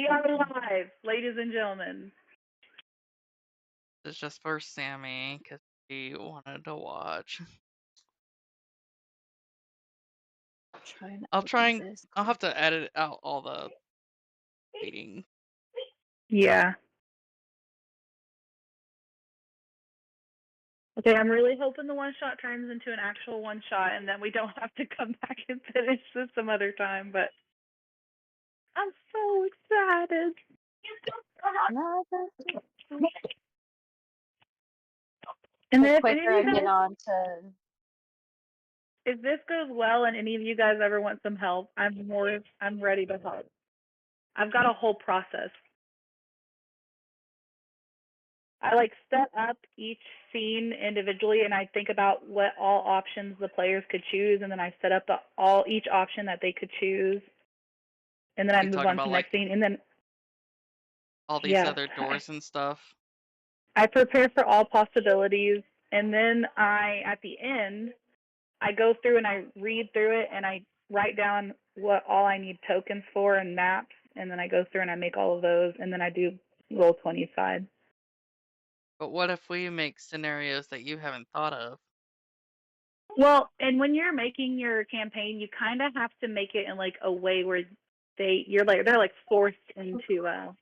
We are live, ladies and gentlemen. It's just for Sammy because she wanted to watch. I'll have to edit out all the waiting. Yeah. Okay, I'm really hoping the one shot turns into an actual one shot and then we don't have to come back and finish this some other time, but I'm so excited. And then if any of you guys, if this goes well and any of you guys ever want some help, I'm ready to help. I've got a whole process. I set up each scene individually and I think about what all options the players could choose, and then I set up each option that they could choose, and then I move on to the next scene, and then all these other doors and stuff. I prepare for all possibilities, and then at the end, I go through and I read through it and I write down what all I need tokens for and maps, and then I go through and I make all of those, and then I do Roll20 side. But what if we make scenarios that you haven't thought of? Well, and when you're making your campaign, you kind of have to make it in a way where they're forced into a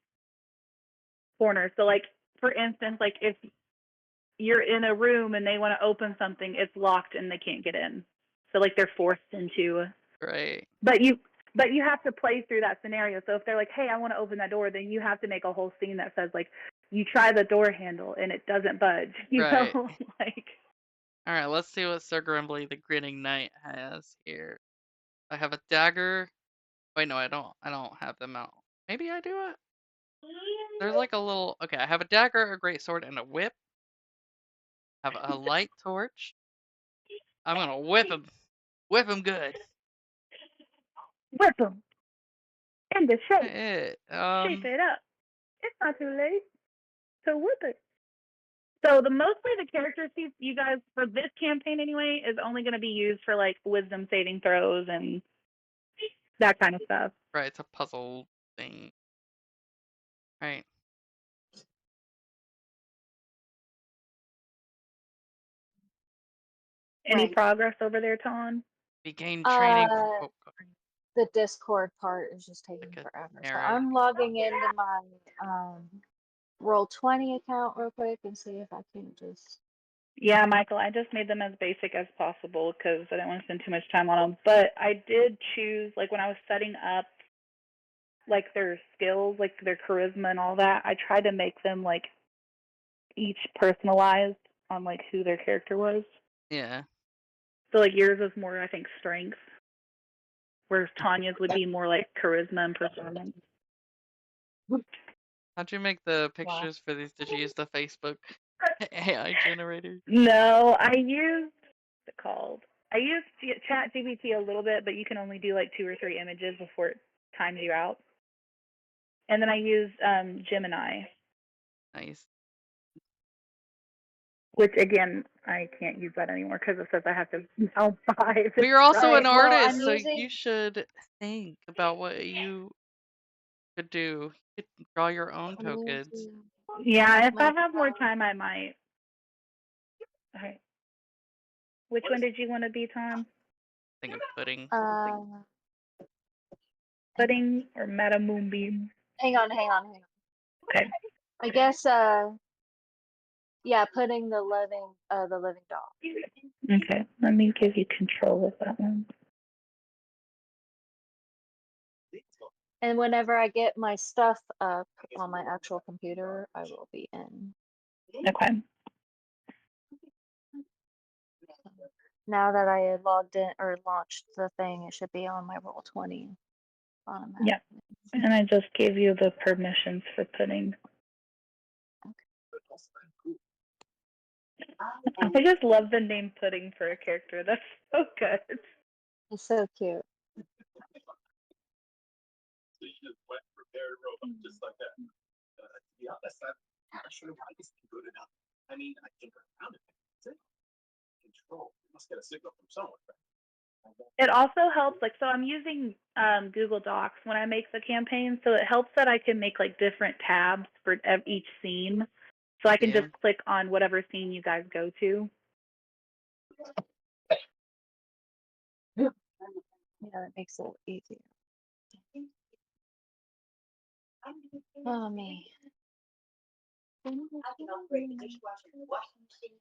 corner. So for instance, if you're in a room and they want to open something, it's locked and they can't get in. So they're forced into. Right. But you have to play through that scenario. So if they're like, "Hey, I want to open that door," then you have to make a whole scene that says you try the door handle and it doesn't budge. You know, All right, let's see what Sir Grimbly the Grinning Knight has here. I have a dagger. Wait, no, I don't have them out. Maybe I do it. There's a little. Okay, I have a dagger, a great sword, and a whip. I have a light torch. I'm gonna whip him. Whip him good. Whip him. In the shape. Shape it up. It's not too late to whip it. So mostly the character sheets you guys for this campaign anyway is only going to be used for wisdom saving throws and that kind of stuff. Right, it's a puzzle thing. Right. Any progress over there, Ton? We gain training. The Discord part is just taking forever. So I'm logging into my Roll20 account real quick and see if I can just. Yeah, Michael, I just made them as basic as possible because I didn't want to spend too much time on them. But I did choose, when I was setting up, their skills, their charisma and all that, I tried to make them, each personalized on, who their character was. Yeah. So, yours is more, I think, strength, whereas Tanya's would be more charisma and performance. How'd you make the pictures for these? Did you use the Facebook AI generator? No, I used ChatGPT a little bit, but you can only do 2 or 3 images before it times you out. And then I used Gemini. Nice. Which again, I can't use that anymore because it says I have to now buy. But you're also an artist, so you should think about what you could do. You could draw your own tokens. Yeah, if I have more time, I might. Okay. Which one did you want to be, Tom? Think of pudding. Pudding or Meta Moonbeam? Hang on. Okay. I guess yeah, putting the living doll. Okay, let me give you control of that one. And whenever I get my stuff up on my actual computer, I will be in. Okay. Now that I had logged in or launched the thing, it should be on my Roll20. Yeah, and I just gave you the permissions for pudding. I just love the name Pudding for a character. That's so good. It's so cute. So you just went prepared robot just like that. To be honest, I'm not sure why this is good enough. I mean, I think around it. Control. You must get a signal from someone. It also helps, so I'm using Google Docs when I make the campaign, so it helps that I can make like different tabs for each scene, so I can Yeah. just click on whatever scene you guys go to. Yeah, that makes it easier. Oh, me. I can operate the dishwasher and washing machine.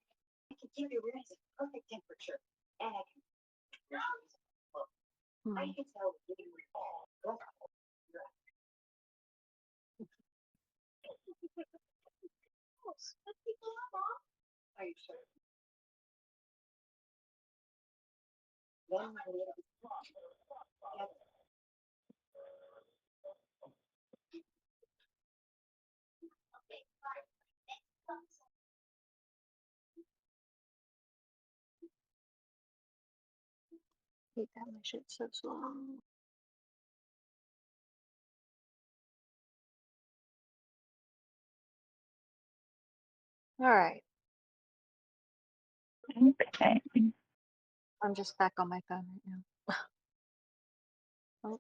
I can keep your rooms at perfect temperature. And I can I can tell when you Are you sure? Then Hate that my shit's so slow. All right, Okay. I'm just back on my phone right now. Oh,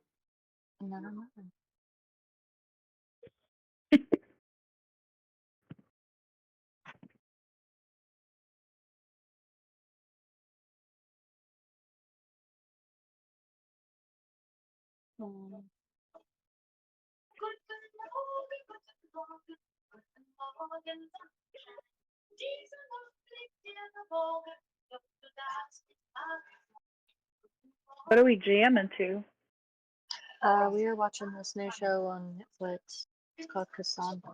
never mind. Hmm. What are we jamming to? We were watching this new show on Netflix. It's called Cassandra.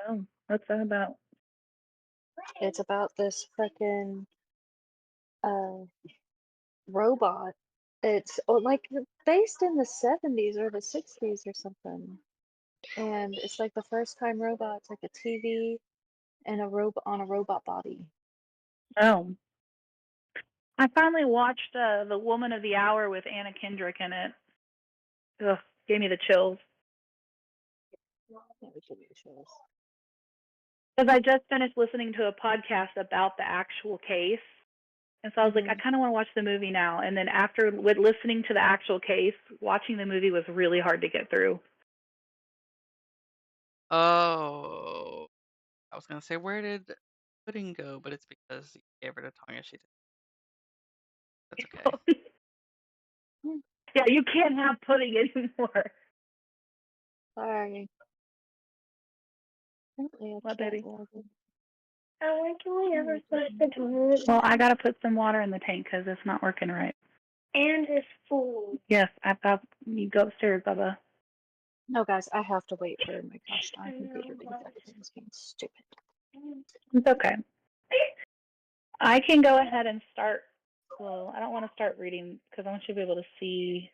Oh, what's that about? It's about this freaking robot. It's like based in the 70s or the 60s or something. And it's like the first time robot. It's like a TV and a robot on a robot body. Oh, I finally watched The Woman of the Hour with Anna Kendrick in it. Ugh, gave me the chills. Yeah, we should do shows. Because I just finished listening to a podcast about the actual case. And so I was like, I kind of want to watch the movie now. And then after with listening to the actual case, watching the movie was really hard to get through. Oh, I was gonna say, where did Pudding go? But it's because you gave her to Tonga. She did. That's okay. Yeah, you can't have pudding anymore. Sorry. Apparently I What, can't baby? log in. Well, I got to put some water in the tank because it's not working right. And it's full. Yes, I've got you go upstairs, Bubba. No, guys, I have to wait for my gosh darn computer to get back to this being stupid. It's okay. I can go ahead and start. Well, I don't want to start reading because I want you to be able to see.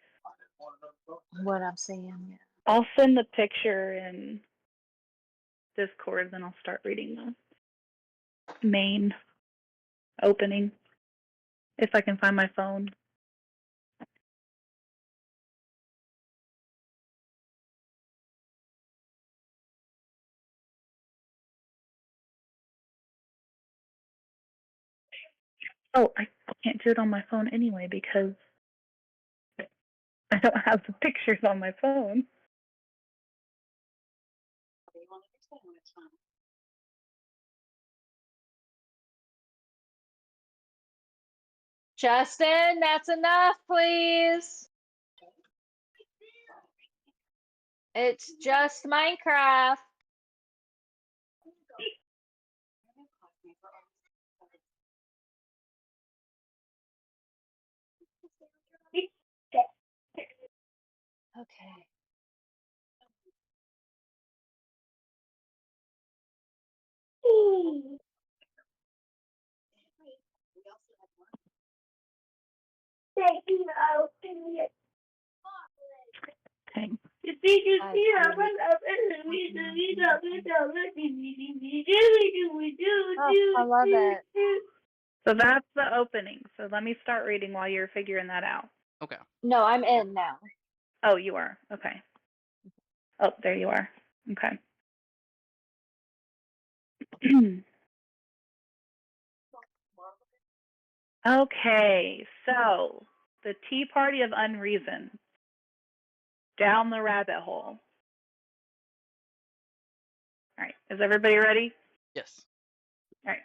What I'm seeing, yeah. I'll send the picture in Discord, then I'll start reading the main opening if I can find my phone. Oh, I can't do it on my phone anyway because I don't have the pictures on my phone. Justin, that's enough, please. It's just Minecraft. Okay. Okay. Oh, I love it. So that's the opening. So let me start reading while you're figuring that out. Okay. No, I'm in now. Oh, you are? Okay. Oh, there you are. Okay. Okay, so the Tea Party of Unreason. down the rabbit hole. All right, is everybody ready? Yes. All right.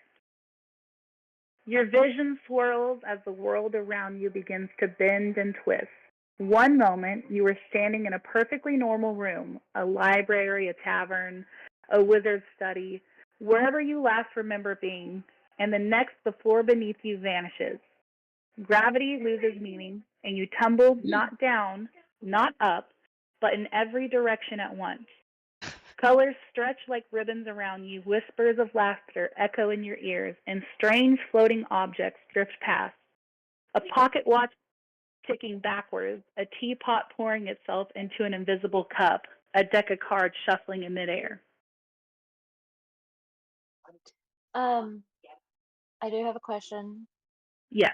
Your vision swirls as the world around you begins to bend and twist. One moment, you were standing in a perfectly normal room, a library, a tavern, a wizard's study, wherever you last remember being, and the next, the floor beneath you vanishes. Gravity loses meaning, and you tumble not down, not up, but in every direction at once. Colors stretch like ribbons around you, whispers of laughter echo in your ears, and strange floating objects drift past. A pocket watch ticking backwards, a teapot pouring itself into an invisible cup, a deck of cards shuffling in midair. I do have a question. Yes.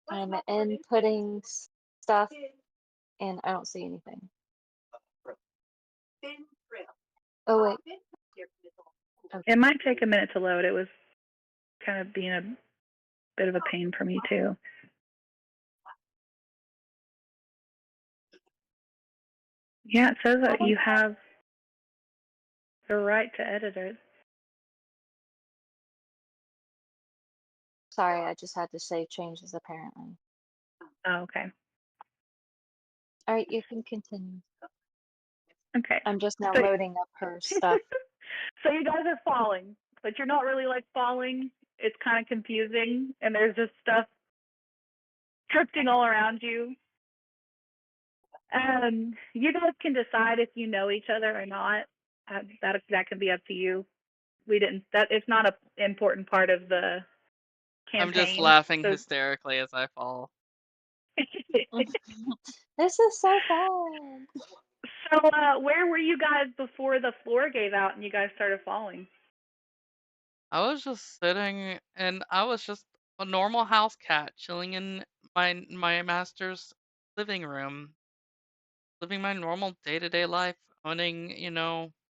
I'm inputting stuff, and I don't see anything. Oh wait. It might take a minute to load. It was kind of being a bit of a pain for me, too. Yeah, it says that you have the right to edit it. Sorry, I just had to save changes apparently. Oh, okay. All right, you can continue. Okay. I'm just now So- loading up her stuff. So you guys are falling, but you're not really like falling. It's kind of confusing, and there's just stuff drifting all around you. You guys can decide if you know each other or not. That can be up to you. We didn't. That it's not an important part of the campaign. I'm just laughing so- hysterically as I fall. This is so fun. So, where were you guys before the floor gave out and you guys started falling? I was just sitting and I was just a normal house cat chilling in my master's living room, living my normal day-to-day life, owning,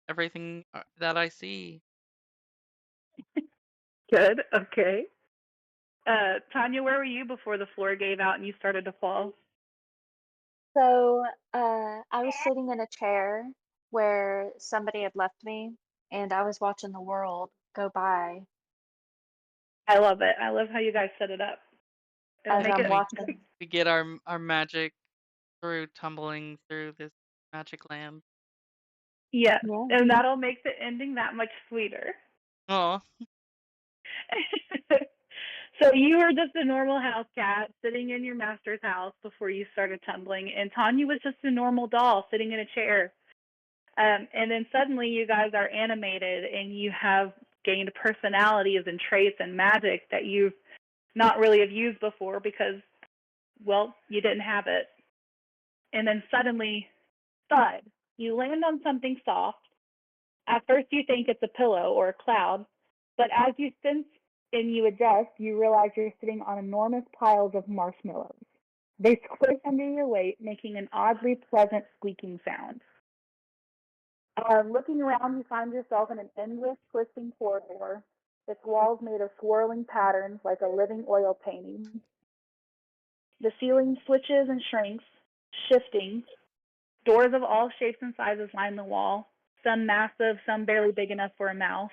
everything that I see. Good. Okay. Tanya, where were you before the floor gave out and you started to fall? So, I was sitting in a chair where somebody had left me, and I was watching the world go by I love it. I love how you guys set it up. It'll as make I'm it. watching. We get our magic through tumbling through this magic land. Yeah, Yeah. and that'll make the ending that much sweeter. Oh, So you were just a normal house cat sitting in your master's house before you started tumbling, and Tanya was just a normal doll sitting in a chair. And then suddenly you guys are animated and you have gained personalities and traits and magic that you've not really have used before because, well, you didn't have it. And then suddenly, thud, you land on something soft. At first you think it's a pillow or a cloud, but as you sense and you adjust, you realize you're sitting on enormous piles of marshmallows. They squish under your weight, making an oddly pleasant squeaking sound. Looking around, you find yourself in an endless, twisting corridor. Its walls made of swirling patterns like a living oil painting. The ceiling switches and shrinks, shifting. Doors of all shapes and sizes line the wall, some massive, some barely big enough for a mouse.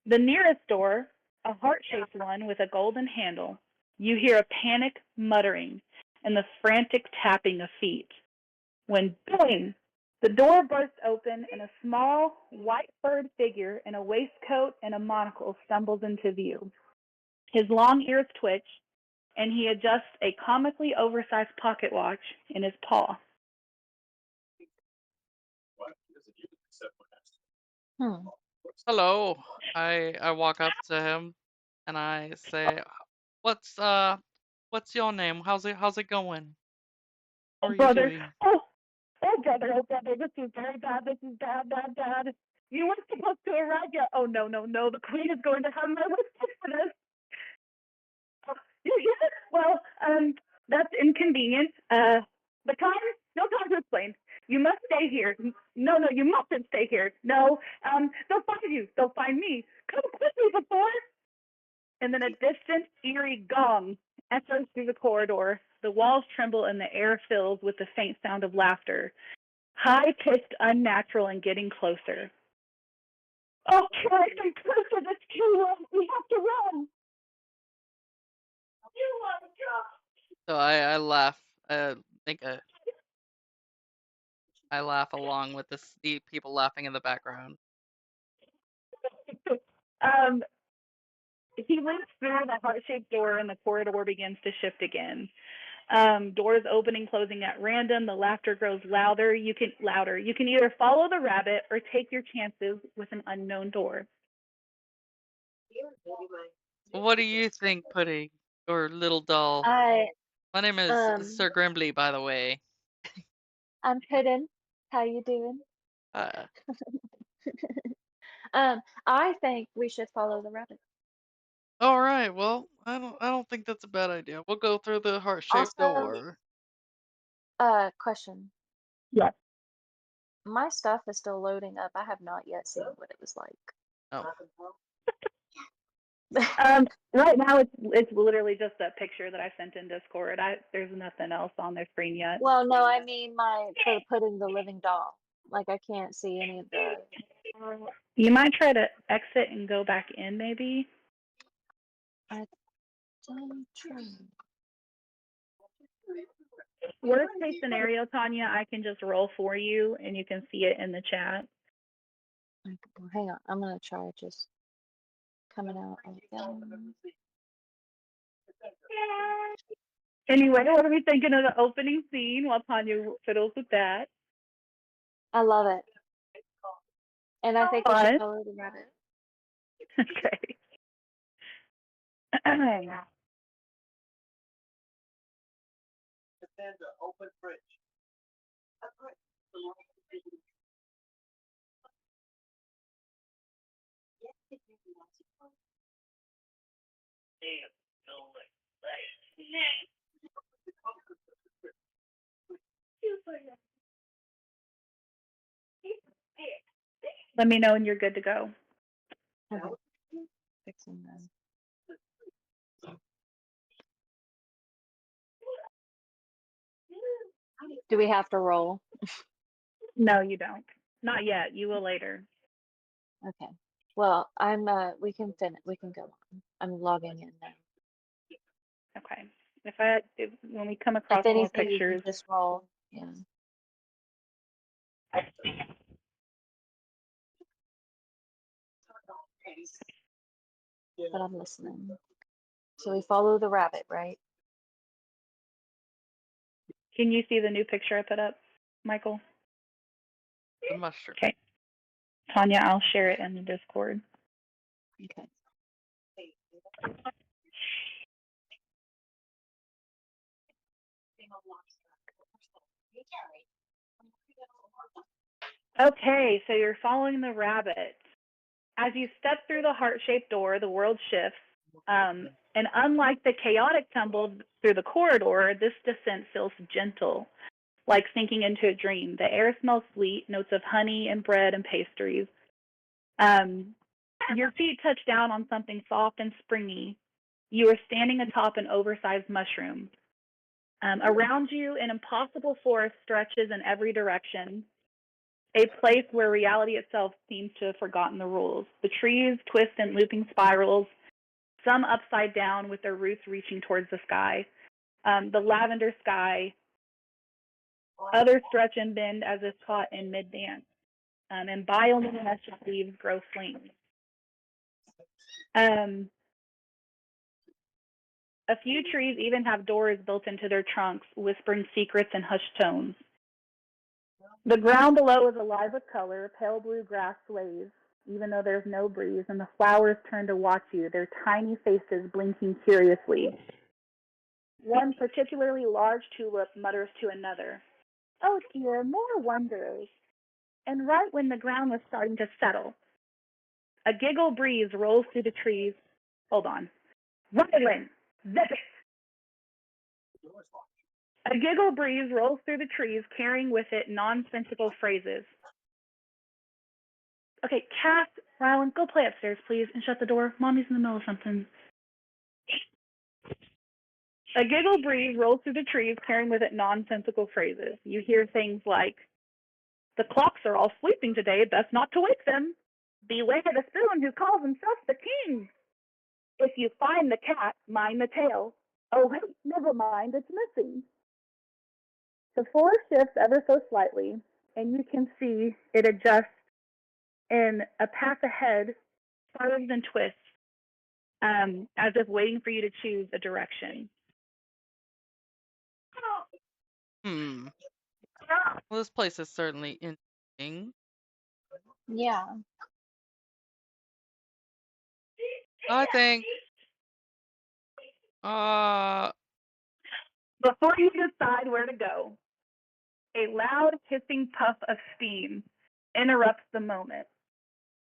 The nearest door, a heart-shaped one with a golden handle, you hear a panic muttering and the frantic tapping of feet. When, boing, the door bursts open and a small, white-furred figure in a waistcoat and a monocle stumbles into view. His long ears twitch, and he adjusts a comically oversized pocket watch in his paw. What? He doesn't use it except when that's Hmm. hello. I walk up to him and I say, "What's your name? How's it going? How are you Brother, doing?" brother, this is very bad. This is bad, bad, bad. You weren't supposed to arrive yet. Oh, no. The queen is going to have my list for this. You hear it? Well, that's inconvenient. The time? No time to explain. You must stay here. No, you mustn't stay here. No, they'll find you. They'll find me. Come quickly before. And then a distant, eerie gong echoes through the corridor. The walls tremble and the air fills with the faint sound of laughter. High-pitched, unnatural, and getting closer. Oh, Christ, I'm closer. That's too long. We have to run. You want to go. So I laugh. Think I laugh along with the people laughing in the background. He leaps through the heart-shaped door and the corridor begins to shift again. Doors opening, closing at random. The laughter grows louder. You can either follow the rabbit or take your chances with an unknown door. What do you think, Pudding or Little Doll? I My name is Sir Grimbly, by the way. I'm Puddin'. How you doing? I think we should follow the rabbit. All right. Well, I don't think that's a bad idea. We'll go through the heart-shaped Also, door. question. Yes. My stuff is still loading up. I have not yet seen what it was like. Oh. Right now it's literally just that picture that I sent in Discord. There's nothing else on their screen yet. Well, no, I mean for putting the living doll. Like I can't see any of the. You might try to exit and go back in, maybe. Worst case scenario, Tanya, I can just roll for you and you can see it in the chat. Hang on, I'm gonna try just coming out like that. Anyway, what are we thinking of the opening scene while Tanya fiddles with that? I love it. And I think we Fun. should follow the rabbit. Okay. Open fridge. Let me know when you're good to go. Okay. Fixing them. Do we have to roll? No, you don't. Not yet. You will later. Okay. Well, I'm we can go on. I'm logging in now. Okay. When we come If across more anything, you can pictures. just roll. Yeah. But I'm listening. So we follow the rabbit, right? Can you see the new picture I put up, Michael? The mushroom. Okay. Tanya, I'll share it in the Discord. Okay. Okay, so you're following the rabbit. As you step through the heart-shaped door, the world shifts. And unlike the chaotic tumble through the corridor, this descent feels gentle, like sinking into a dream. The air smells sweet, notes of honey and bread and pastries. Your feet touch down on something soft and springy. You are standing atop an oversized mushroom. Around you, an impossible forest stretches in every direction, a place where reality itself seems to have forgotten the rules. The trees twist in looping spirals, some upside down with their roots reaching towards the sky. The lavender sky, others stretch and bend as if caught in mid-dance. And bioluminescent leaves grow flames. A few trees even have doors built into their trunks, whispering secrets in hushed tones. The ground below is alive with color. Pale blue grass sways, even though there's no breeze, and the flowers turn to watch you, their tiny faces blinking curiously. One particularly large tulip mutters to another, "Oh dear, more wonders." And right when the ground was starting to settle, a giggle breeze rolls through the trees. Hold on. Wonderland, zip it! A giggle breeze rolls through the trees, carrying with it nonsensical phrases. Okay, Cass, Rylan, go play upstairs, please, and shut the door. Mommy's in the middle of something. A giggle breeze rolls through the trees, carrying with it nonsensical phrases. You hear things like, "The clocks are all sleeping today, best not to wake them. Beware the spoon who calls himself the king. If you find the cat, mind the tail. Oh, wait, never mind, it's missing." The floor shifts ever so slightly, and you can see it adjusts in a path ahead, swerves and twists, as if waiting for you to choose a direction. Hmm. Well, this place is certainly interesting. Yeah. I think. Before you decide where to go, a loud hissing puff of steam interrupts the moment.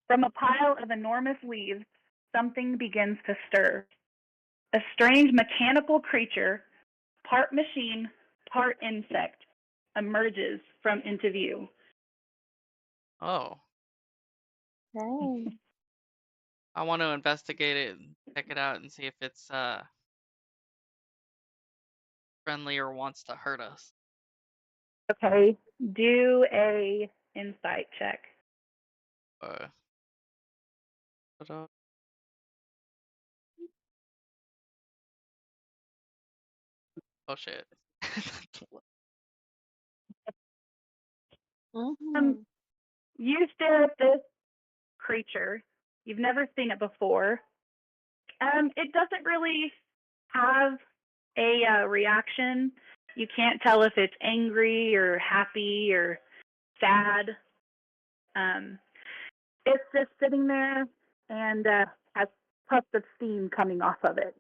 From a pile of enormous leaves, something begins to stir. A strange mechanical creature, part machine, part insect, emerges from into view. Oh, Hey. I want to investigate it and check it out and see if it's friendly or wants to hurt us. Okay, do a insight check. Ta-da. Oh shit. Mhm. You stare at this creature. You've never seen it before. It doesn't really have a reaction. You can't tell if it's angry or happy or sad. It's just sitting there and has puffs of steam coming off of it.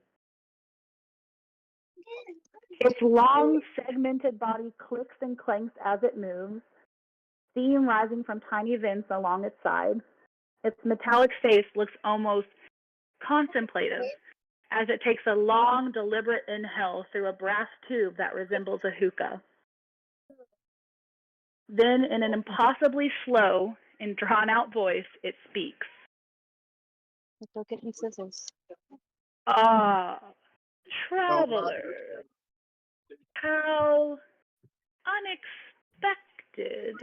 Its long, segmented body clicks and clanks as it moves, steam rising from tiny vents along its side. Its metallic face looks almost contemplative as it takes a long, deliberate inhale through a brass tube that resembles a hookah. Then, in an impossibly slow and drawn-out voice, it speaks. Let's go get me scissors. "Ah, traveler, how unexpected,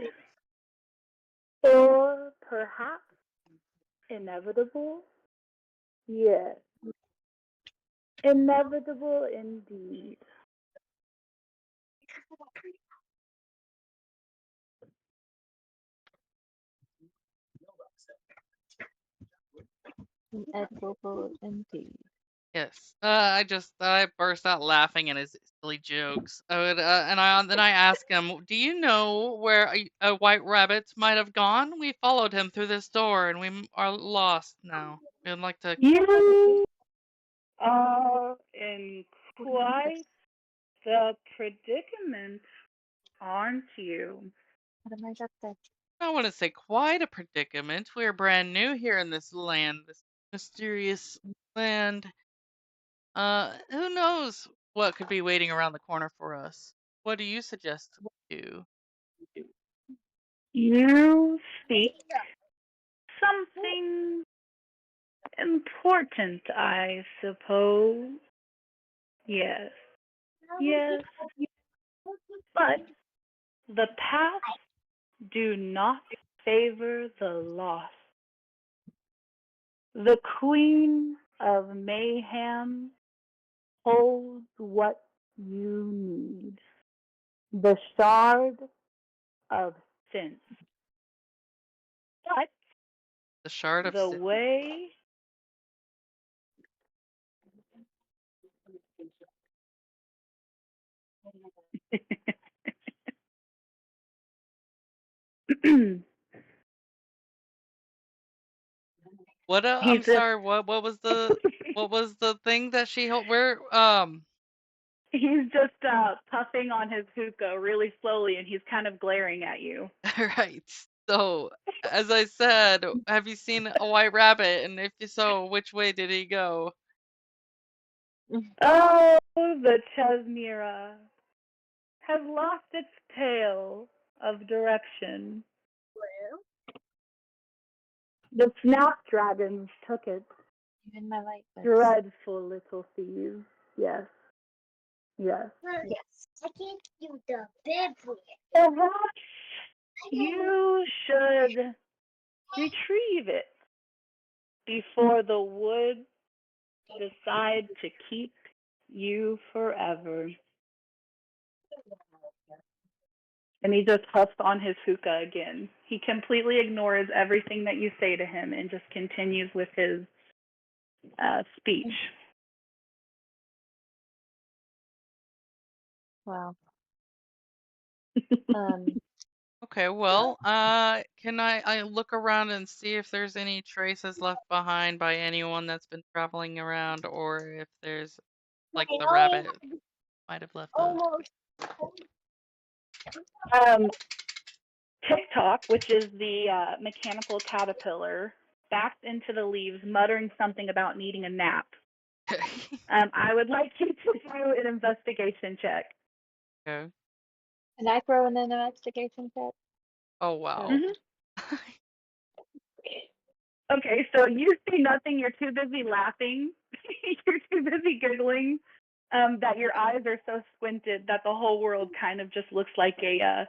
or perhaps inevitable? Yes, inevitable indeed. Inevitable indeed. Yes. I burst out laughing at his silly jokes. Then I ask him, "Do you know where a white rabbit might have gone? We followed him through this door, and we are lost now. We'd like to." You are in quite the predicament, aren't you?" What am I got there? I wouldn't say quite a predicament. We're brand new here in this land, this mysterious land. Who knows what could be waiting around the corner for us? What do you suggest we do? You speak something important, I suppose. Yes, yes. But the paths do not favor the lost. The Queen of Mayhem holds what you need. The Shard of Sense. But The Shard of the Sin. way What? he's I'm just sorry. What was the thing that she where he's just puffing on his hookah really slowly, and he's kind of glaring at you. right. So, as I said, have you seen a white rabbit? And if so, which way did he go? Oh, the Chesmira has lost its tail of direction. The snapdragons took it. Even my light buds. Dreadful little thieves, yes. Yes. Yes. I can't do the bed for it. Perhaps you should retrieve it before the wood decide to keep you forever. And he just huffs on his hookah again. He completely ignores everything that you say to him and just continues with his speech. Wow. Okay, well, can I look around and see if there's any traces left behind by anyone that's been traveling around, or if there's like the rabbit might have left a. TikTok, which is the mechanical caterpillar, backs into the leaves, muttering something about needing a nap. I would like you to do an investigation check. Okay. Can I throw in an investigation check? Oh wow. Mm-hmm. Okay, so you see nothing. You're too busy laughing. You're too busy giggling. That your eyes are so squinted that the whole world kind of just looks like a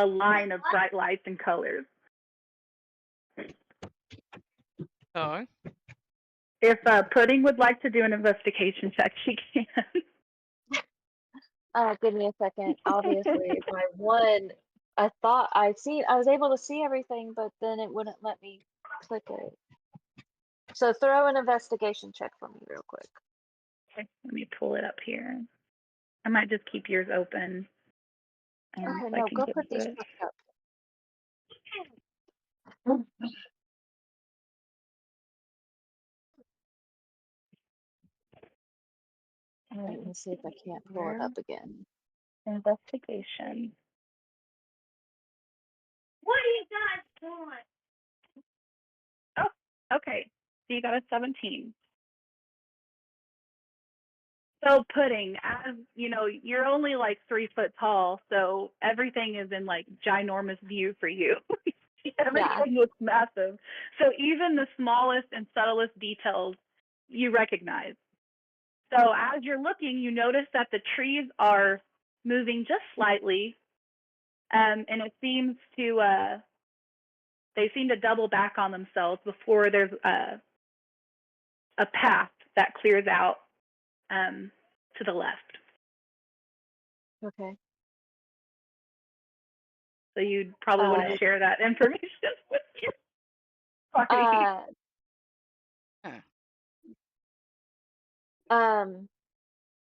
line of bright lights and colors. Oh. If Pudding would like to do an investigation check, she can. Give me a second. Obviously, my one, I thought I was able to see everything, but then it wouldn't let me click it. So throw an investigation check for me real quick. Okay, let me pull it up here. I might just keep yours open. Okay, so no, I can go get put these to it. books up. Let me see if I can't pull it up again. Investigation. What are you guys doing? Oh, okay. So you got a 17. So Pudding, as you know, you're only like 3 foot tall, so everything is in like ginormous view for you. Everything looks massive. So even the smallest and subtlest details you recognize. So as you're looking, you notice that the trees are moving just slightly, and it seems to they seem to double back on themselves before there's a path that clears out to the left. Okay. So you probably wouldn't share that information with you. Sorry.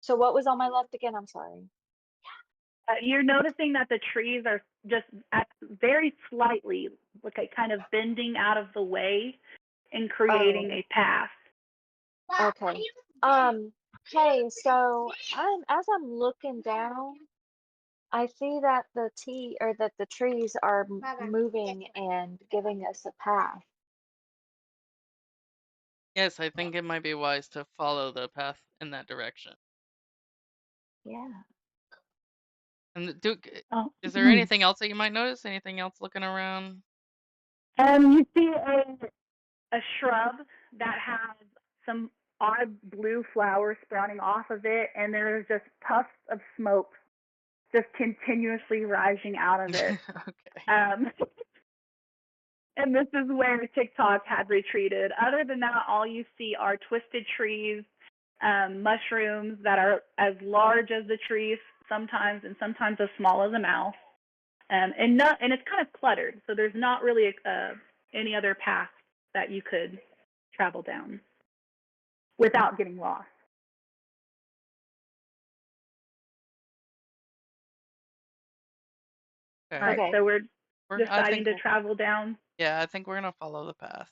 So what was on my left again? I'm sorry. You're noticing that the trees are just very slightly, okay, kind of bending out of the way and creating a path. Okay. Hey, so as I'm looking down, I see that the trees are moving and giving us a path. Yes, I think it might be wise to follow the path in that direction. Yeah. And Duke, Oh. is there anything else that you might notice? Anything else looking around? You see a shrub that has some odd blue flowers sprouting off of it, and there's just puffs of smoke just continuously rising out of it. Okay. And this is where TikTok had retreated. Other than that, all you see are twisted trees, mushrooms that are as large as the trees sometimes, and sometimes as small as a mouse. And it's kind of cluttered, so there's not really any other path that you could travel down without getting lost. Okay. All right, so we're deciding to we'll- travel down. Yeah, I think we're gonna follow the path.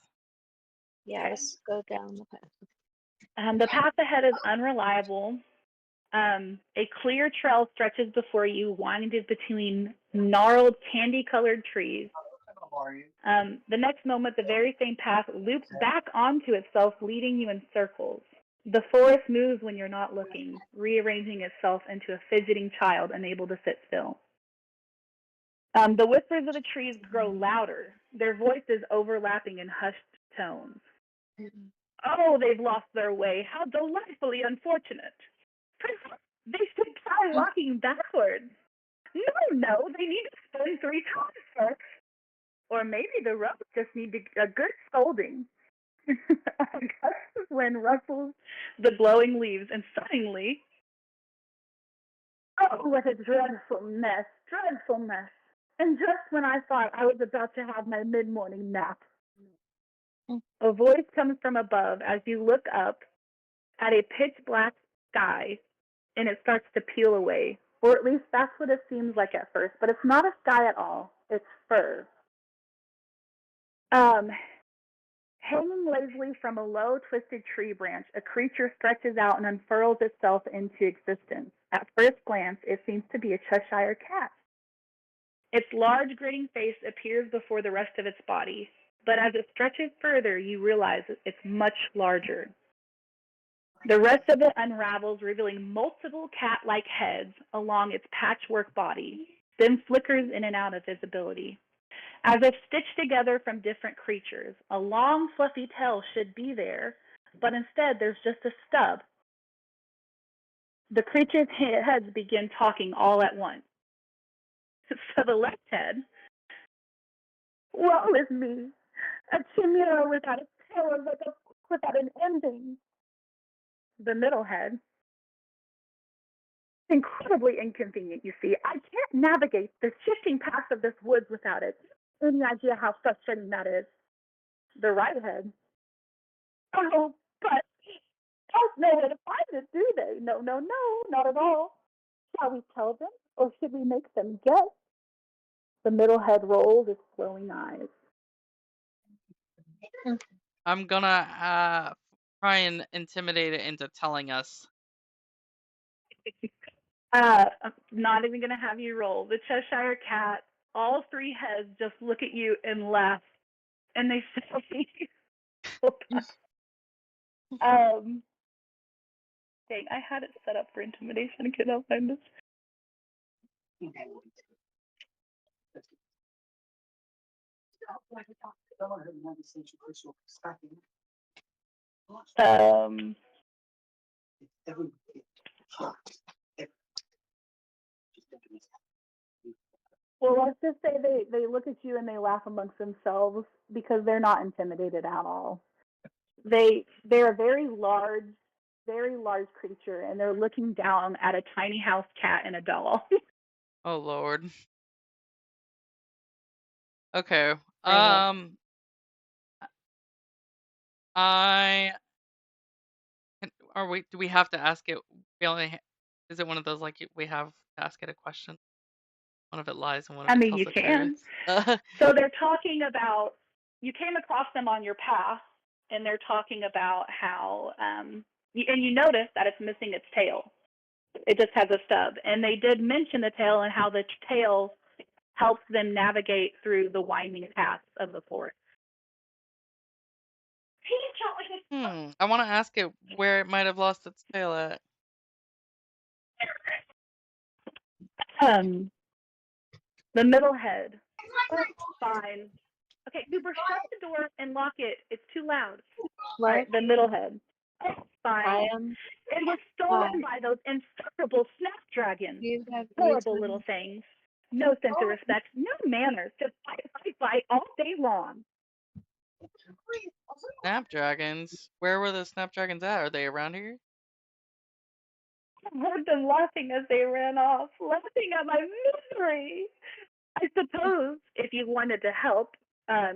Yeah, let's go down the path. The path ahead is unreliable. A clear trail stretches before you, winding between gnarled, candy-colored trees. The next moment, the very same path loops back onto itself, leading you in circles. The forest moves when you're not looking, rearranging itself into a fidgeting child unable to sit still. The whispers of the trees grow louder, their voices overlapping in hushed tones. Oh, they've lost their way. How delightfully unfortunate. They should try walking backwards. No, they need to spin 3 times first. Or maybe the ropes just need a good scolding. A gust of wind rustles the blowing leaves, and suddenly, oh, what a dreadful mess, dreadful mess. And just when I thought I was about to have my mid-morning nap, a voice comes from above as you look up at a pitch-black sky, and it starts to peel away. Or at least that's what it seems like at first, but it's not a sky at all. It's fur. Hanging lazily from a low, twisted tree branch, a creature stretches out and unfurls itself into existence. At first glance, it seems to be a Cheshire cat. Its large, grinning face appears before the rest of its body, but as it stretches further, you realize it's much larger. The rest of it unravels, revealing multiple cat-like heads along its patchwork body, then flickers in and out of visibility. As if stitched together from different creatures, a long, fluffy tail should be there, but instead there's just a stub. The creature's heads begin talking all at once. So the left head, woe is me, a chimera without a tail, without an ending. The middle head, incredibly inconvenient, you see. I can't navigate the shifting paths of this woods without it. Any idea how frustrating that is? The right head, oh, but don't know where to find it, do they? No, not at all. Shall we tell them, or should we make them guess? The middle head rolls its glowing eyes. I'm gonna try and intimidate it into telling us. I'm not even going to have you roll. The Cheshire cat, all 3 heads just look at you and laugh, and they say, dang, I had it set up for intimidation. I cannot find this. Well, let's just say they look at you and they laugh amongst themselves because they're not intimidated at all. They're a very large creature, and they're looking down at a tiny house cat and a doll. Oh Lord. Okay. Do we have to ask it? Is it one of those like we have to ask it a question? One of it lies and one of I it mean, tells you the can. truth. So they're talking about, you came across them on your path, and they're talking about how, and you notice that it's missing its tail. It just has a stub. And they did mention the tail and how the tail helps them navigate through the winding paths of the forest. I want to ask it where it might have lost its tail at. The middle head. Oh, fine. Okay, Cooper, shut the door and lock it. It's too loud. What? Right, the middle head. Oh, fine. It was stolen by those insufferable snapdragons. You have Horrible reason. little things. No sense of respect, no manners. Just fight all day long. Snapdragons? Where were the snapdragons at? Are they around here? I heard them laughing as they ran off, laughing at my misery. I suppose if you wanted to help,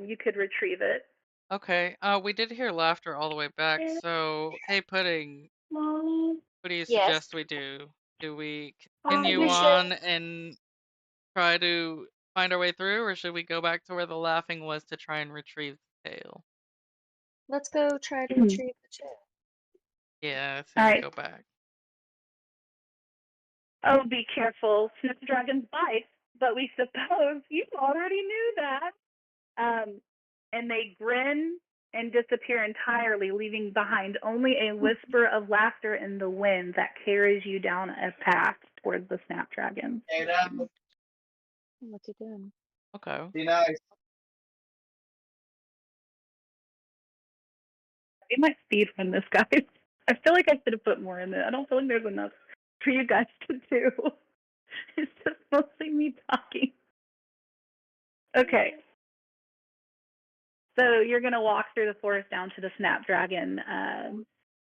you could retrieve it. Okay. We did hear laughter all the way back. So, hey, Pudding, Mommy. what do you Yes. suggest we do? Do we I think continue we should. on and try to find our way through, or should we go back to where the laughing was to try and retrieve the tail? Let's go try to retrieve the chair. Yeah, I say All we right. go back. Oh, be careful. Snapdragons bite, but we suppose you already knew that. And they grin and disappear entirely, leaving behind only a whisper of laughter in the wind that carries you down a path towards the snapdragon. What's he doing? Okay. Be nice. We might speed run this, guys. I feel like I should have put more in there. I don't feel like there's enough for you guys to do. It's just mostly me talking. Okay. So you're going to walk through the forest down to the snapdragon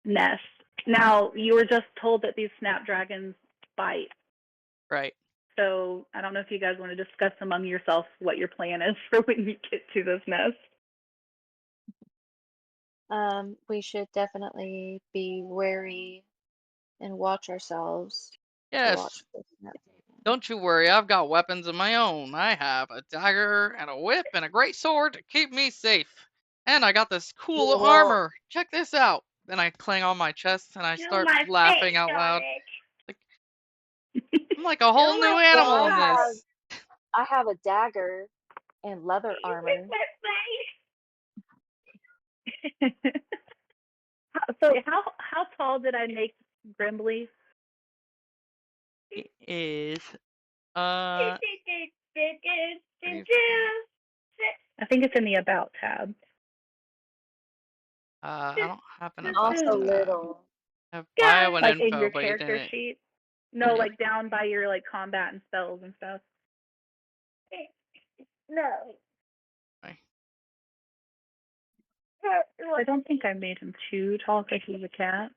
nest. Now, you were just told that these snapdragons bite. Right. So I don't know if you guys want to discuss among yourselves what your plan is for when you get to this nest. We should definitely be wary and watch ourselves to Yes. watch this snapdragon. Don't you worry, I've got weapons of my own. I have a dagger and a whip and a great sword to keep me safe. And I got this cool Well, armor. Check this out. Then I clang on my chest and I Do start my laughing face out on loud. it. I'm like a whole Do new my animal Well, in this. I have a dagger and leather You armor. make my face. So how tall did I make Grimbly? It is I think it's in the About tab. I don't have an about Also tab. little. I have bio and Like in info, your but you character didn't. sheet? No, Yeah. like down by your like combat and spells and stuff. No. Okay. I don't think I made him too tall because he's a cat.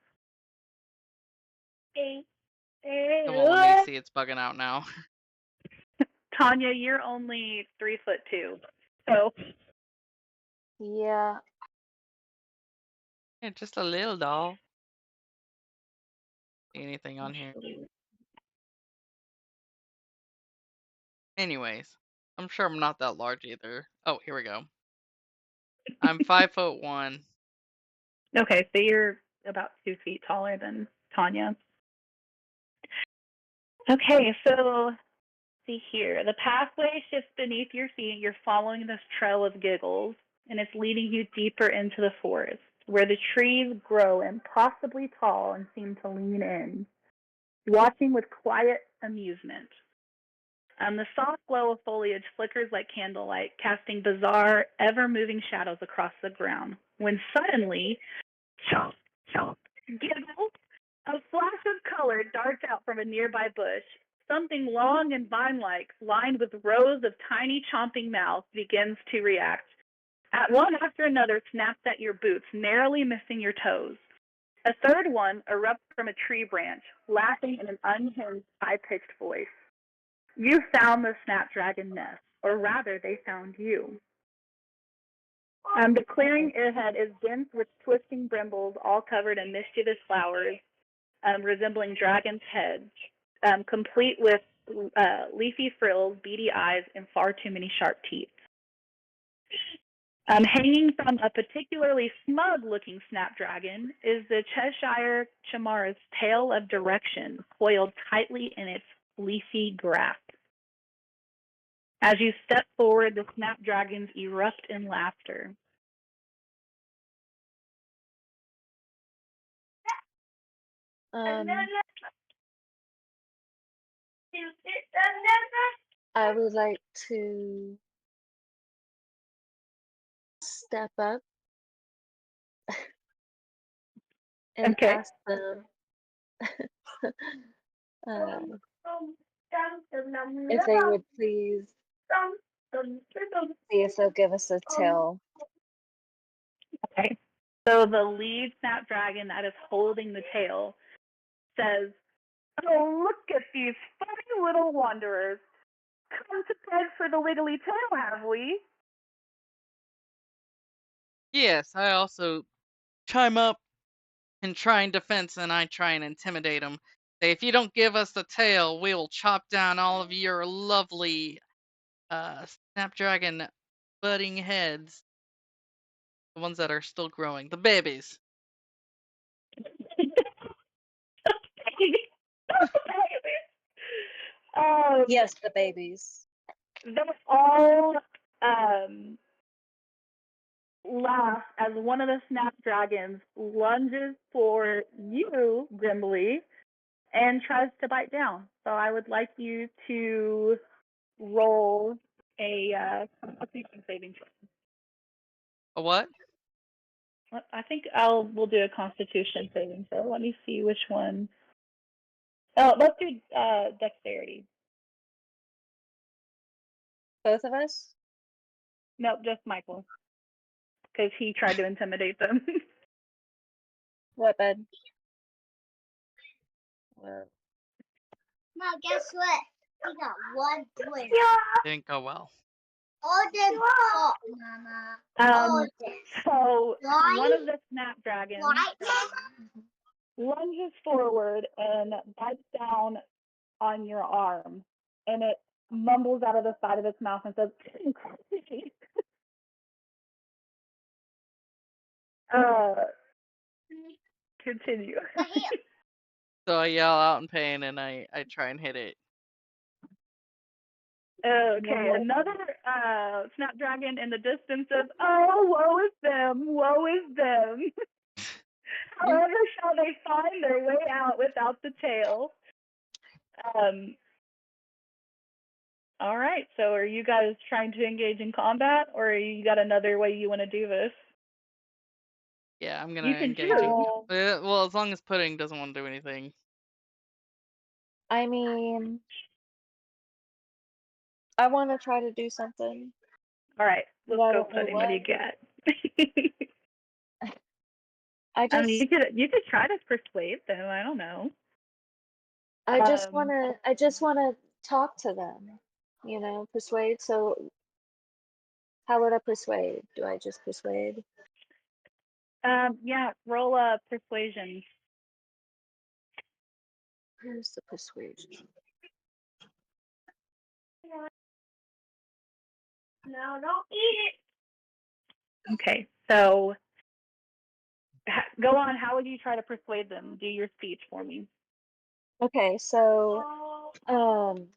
It won't let me see. It's bugging out now. Tanya, you're only 3'2", so Yeah. Yeah, just a little doll. See anything on here? Anyways, I'm sure I'm not that large either. Oh, here we go. I'm 5'1". okay. So you're about 2 feet taller than Tanya. Okay, so see here. The pathway shifts beneath your feet. You're following this trail of giggles, and it's leading you deeper into the forest, where the trees grow impossibly tall and seem to lean in, watching with quiet amusement. The soft glow of foliage flickers like candlelight, casting bizarre, ever-moving shadows across the ground. When suddenly, chomp, chomp, giggle, a flash of color darts out from a nearby bush. Something long and vine-like, lined with rows of tiny chomping mouths, begins to react. At one after another snaps at your boots, narrowly missing your toes. A third one erupts from a tree branch, laughing in an unhinged, high-pitched voice. You found the snapdragon nest, or rather, they found you. The clearing ahead is dense with twisting brimbles, all covered in mischievous flowers, resembling dragons' heads, complete with leafy frills, beady eyes, and far too many sharp teeth. Hanging from a particularly smug-looking snapdragon is the Cheshire Chamara's tail of direction, coiled tightly in its leafy grasp. As you step forward, the snapdragons erupt in laughter. I would like to step up and Okay. ask them if they would please see if they'll give us a tail. Okay. So the lead snapdragon that is holding the tail says, "Oh, look at these funny little wanderers. Come to bed for the wiggly tail, have we?" Yes, I also chime up and try and defense, and I try and intimidate them. Say, if you don't give us the tail, we will chop down all of your lovely snapdragon budding heads. The ones that are still growing. The babies. Yes, the babies. They all laugh as one of the snapdragons lunges for you, Grimbly, and tries to bite down. So I would like you to roll a Constitution saving throw. A what? I think we'll do a Constitution saving throw. Let me see which one. Oh, let's do dexterity. Both of us? Nope, just Michael. Because he tried to intimidate them. What, bed? Now guess what? We got one winner. Didn't go well. All this fault, Mama. All this. So Why? one of the snapdragons Right, Mama? lunges forward and bites down on your arm, and it mumbles out of the side of its mouth and says, continue. So I yell out in pain and I try and hit it. Okay, another snapdragon in the distance says, "Oh, woe is them, woe is them. However shall they find their way out without the tail?" All right, so are you guys trying to engage in combat, or you got another way you want to do this? Yeah, I'm gonna You can engage choose. it. Well, as long as Pudding doesn't want to do anything. I mean, I want to try to do something. All right, let's But I go, don't know Pudding. What do you what. get? I I mean, just, you could try to persuade them. I don't know. I just Um, wanna talk to them. You know, persuade. So, how would I persuade? Do I just persuade? yeah, roll a persuasion. Where's the persuasion? No, don't eat it. Okay, so go on. How would you try to persuade them? Do your speech for me. Okay, so, Happy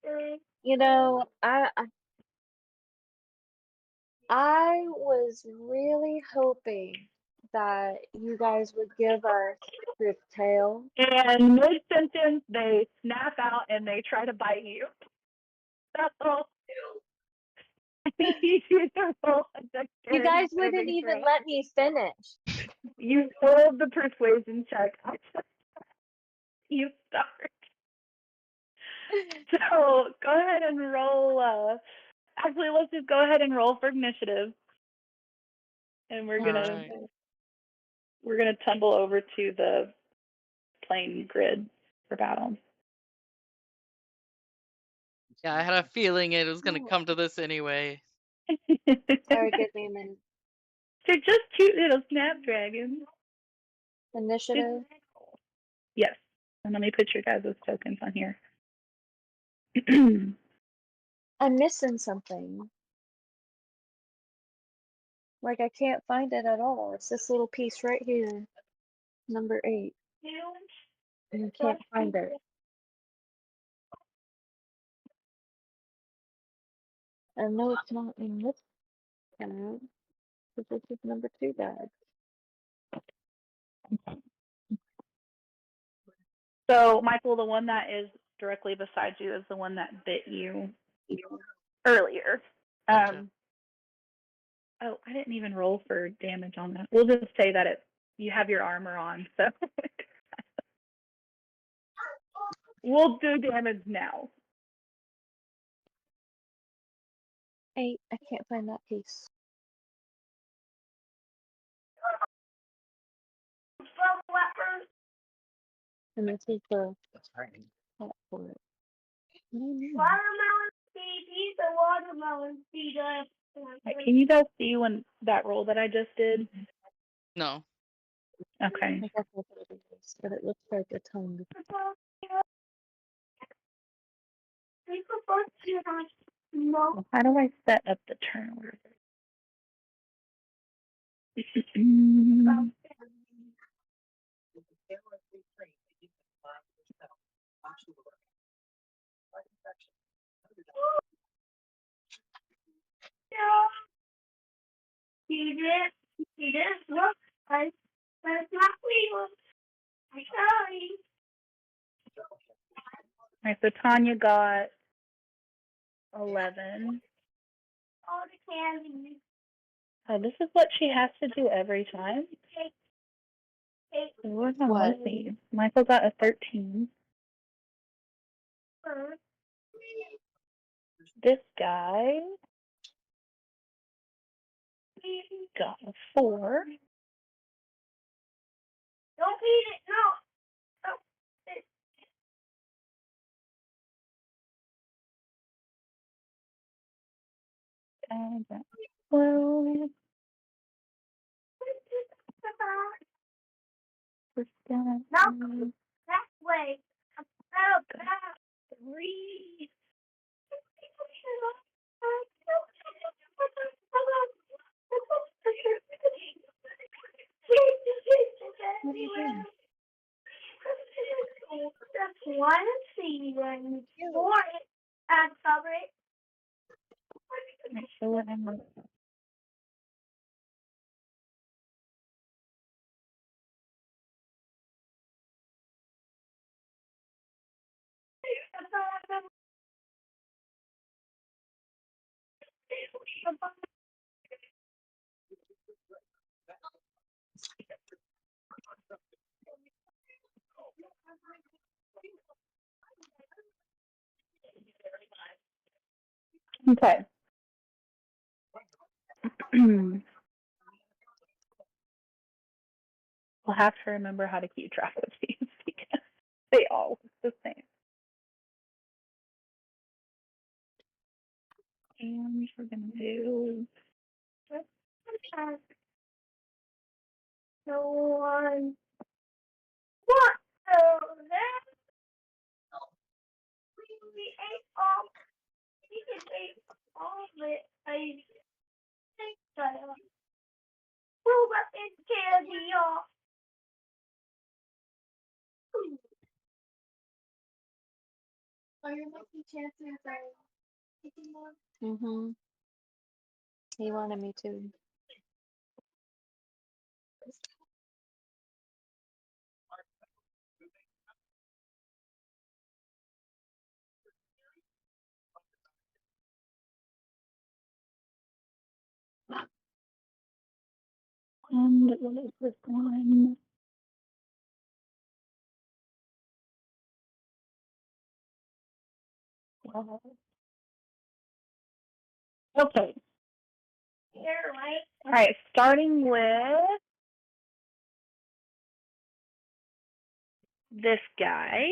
birthday. you know, I was really hoping that you guys would give us the tail. And mid-sentence, they snap out and they try to bite you. That's all. You to roll a You dexterity guys wouldn't saving even throw. let me finish. You failed the persuasion check. You start. So go ahead and roll. Actually, let's just go ahead and roll for initiative, and we're gonna Alright. tumble over to the plain grid for battle. Yeah, I had a feeling it was gonna come to this anyway. Sorry, give me a minute. They're just cute little snapdragons. Initiative. Yes. And let me put your guys' tokens on here. I'm missing something. Like, I can't find it at all. It's this little piece right here. Number 8. And I can't find it. I know it's not in this tab. But this is number 2 bag. So, Michael, the one that is directly beside you is the one that bit you earlier. Gotcha. Oh, I didn't even roll for damage on that. We'll just say that you have your armor on, so we'll do damage now. 8. I can't find that piece. And this is the top for it. What do you mean? Watermelon seed. Eat the watermelon seed. Can you guys see when that roll that I just did? No. Okay. I guess that's what it is, but it looks like a tongue. No. How do I set up the turn order? He did. Look, that's not real. I'm sorry. All right, so Tanya got 11. All the candy. Oh, this is what she has to do every time? Let's What? see. Michael got a 13. This guy got a 4. Don't eat it. No. And got 12. This guy No. That way. got 3. What are you doing? Just one seed and pour it and cover it. Make sure I'm okay. We'll have to remember how to keep track of these because they all look the same. And we're gonna do No one. What? So that we ate all. We just ate all of it. I think so. Who got this candy off? Are you making chances of eating one? Mm-hmm. He wanted me to. and what is this one? Okay. You're right. All right, starting with this guy.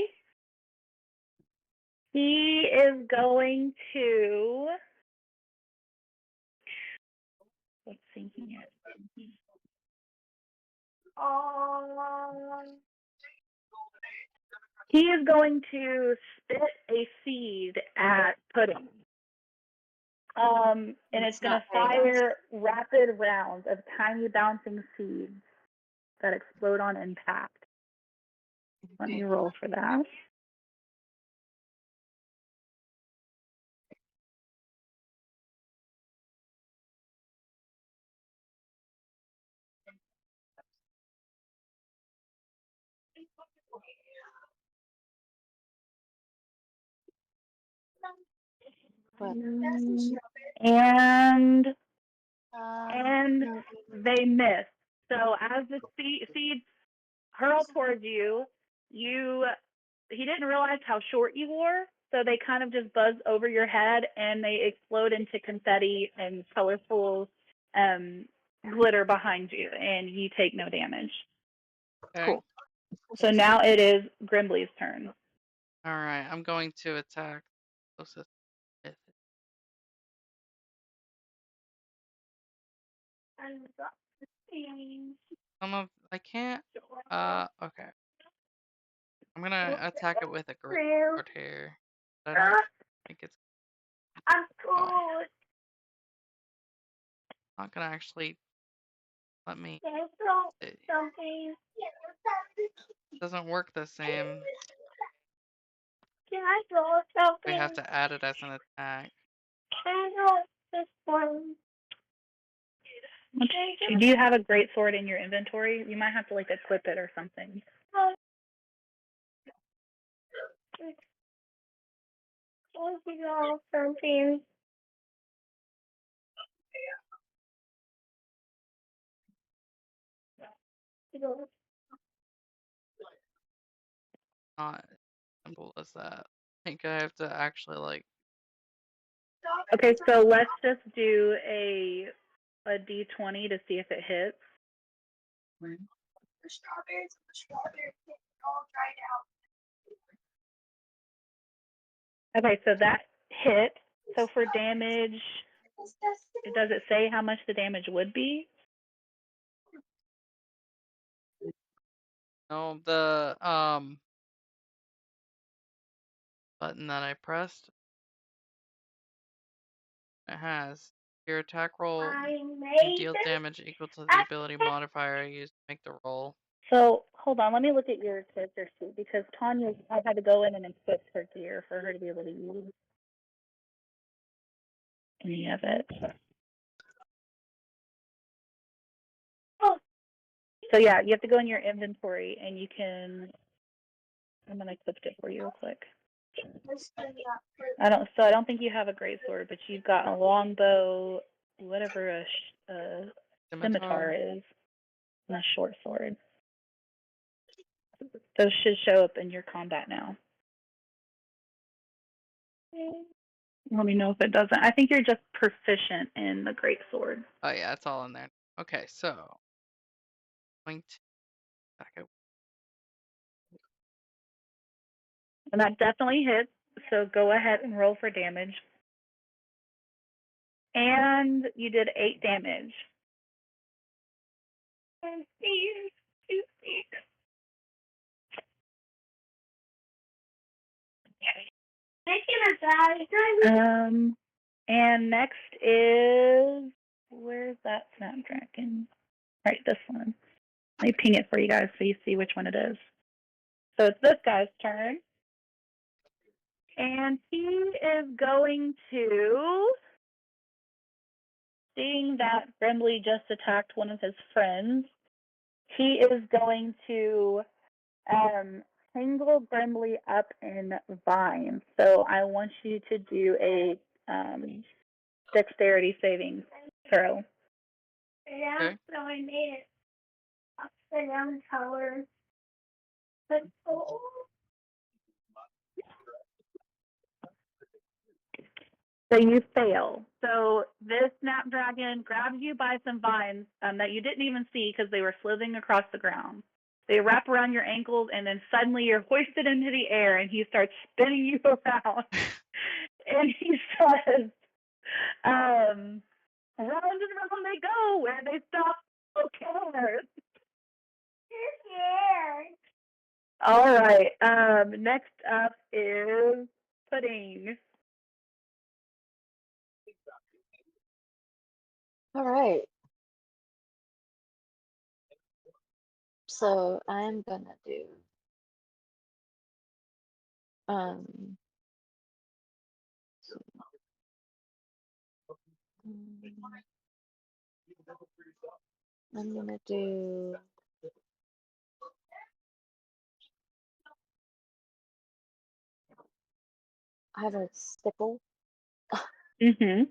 He is going to, let's see here. He is going to spit a seed at Pudding. And it's It's going to not paying us. fire rapid rounds of tiny bouncing seeds that explode on impact. Let me roll for that. What? And No. they miss. So as the seeds hurl towards you, he didn't realize how short you were, so they kind of just buzz over your head and they explode into confetti and colorful glitter behind you, and you take no damage. Okay. Cool. So now it is Grimbley's turn. All right. I'm going to attack closest with it. I can't. Okay. I'm gonna attack it with a great here. I don't think it's I'm cool. not gonna actually let me. Can I throw It something? doesn't work the same. Can I throw They something? have to add it as an attack. Can I throw this one? Do you have a great sword in your inventory? You might have to like equip it or something. Can I throw something? not as simple as that. I think I have to actually like. Okay, so let's just do a D20 to see if it hits. The strawberries all dried out. Okay, so that hit. So for damage, does it say how much the damage would be? No, the button that I pressed. It has your attack roll. I You made deal this. damage equal to the ability modifier used to make the roll. So hold on, let me look at your character sheet because Tanya, I had to go in and equip her gear for her to be able to use any of it. So yeah, you have to go in your inventory and you can. I'm gonna equip it for you real quick. I don't think you have a great sword, but you've got a longbow, whatever a scimitar is, and a short sword. Those should show up in your combat now. Let me know if it doesn't. I think you're just proficient in the great sword. Oh yeah, it's all in there. Okay, so point back up. And that definitely hits. So go ahead and roll for damage. And you did 8 damage. And next is, where's that snapdragon? Right, this one. Let me ping it for you guys so you see which one it is. So it's this guy's turn. And he is going to, seeing that Brimley just attacked one of his friends, he is going to tangle Brimley up in vines. So I want you to do a dexterity saving throw. Yeah, Okay. so I made it upside down color. But So you fail. So this snapdragon grabs you by some vines that you didn't even see because they were slithering across the ground. They wrap around your ankles, and then suddenly you're hoisted into the air, and he starts spinning you around. And he says, round and round they go, where they stop, who cares? All right. Next up is Pudding. All right. So I'm gonna do um I'm gonna do I have a sickle. Mm-hmm.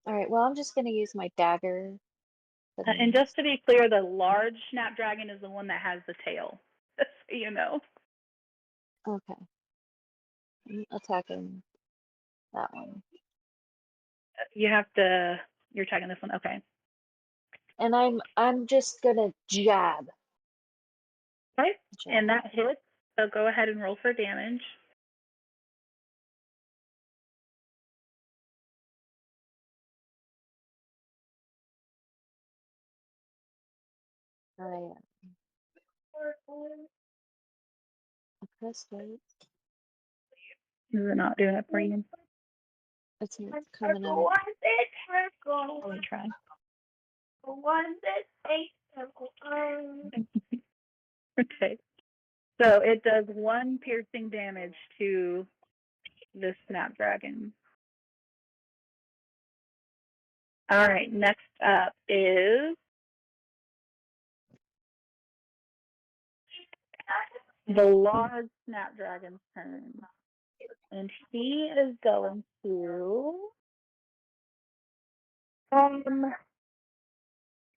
All right, well, I'm just gonna use my dagger. And just to be clear, the large snapdragon is the one that has the tail. Just so you know. Okay. I'm attacking that one. You have to. You're attacking this one. Okay. And I'm just gonna jab. Okay. Jab. And that hits. So go ahead and roll for damage. I press wait. Is it not doing it for you? It's not coming Circle, out. one big circle. Let me try. One big circle. Okay. So it does 1 piercing damage to this snapdragon. All right. Next up is the large snapdragon's turn. And he is going to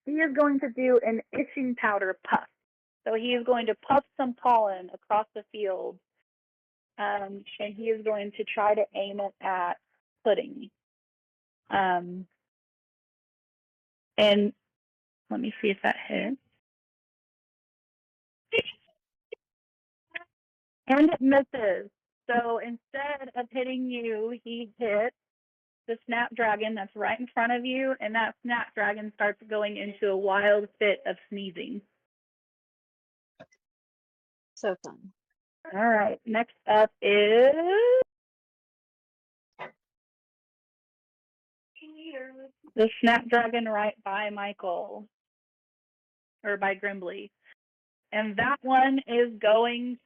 he is going to do an itching powder puff. So he is going to puff some pollen across the field, and he is going to try to aim it at Pudding. And let me see if that hits. And it misses. So instead of hitting you, he hits the snapdragon that's right in front of you, and that snapdragon starts going into a wild fit of sneezing. So fun. All right, next up is the snapdragon right by Michael, or by Grimly. And that one is going,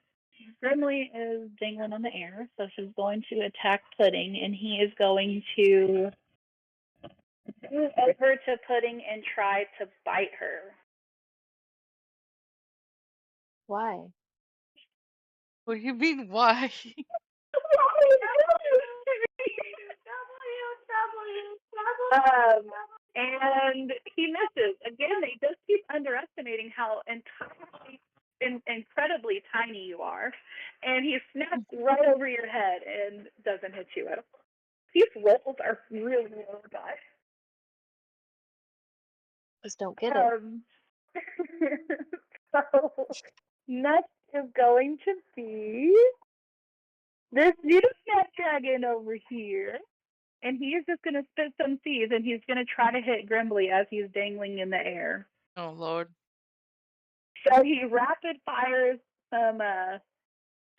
Grimly is dangling in the air, so she's going to attack Pudding, and he is going to move over to Pudding and try to bite her. Why? What do you mean, why? And he misses. Again, they just keep underestimating how incredibly tiny you are. And he snaps right over your head and doesn't hit you at all. These rolls are really low, guys. Just don't get it. So next is going to be this new snapdragon over here. And he is just going to spit some seeds, and he's going to try to hit Grimly as he's dangling in the air. Oh, Lord. So he rapid fires some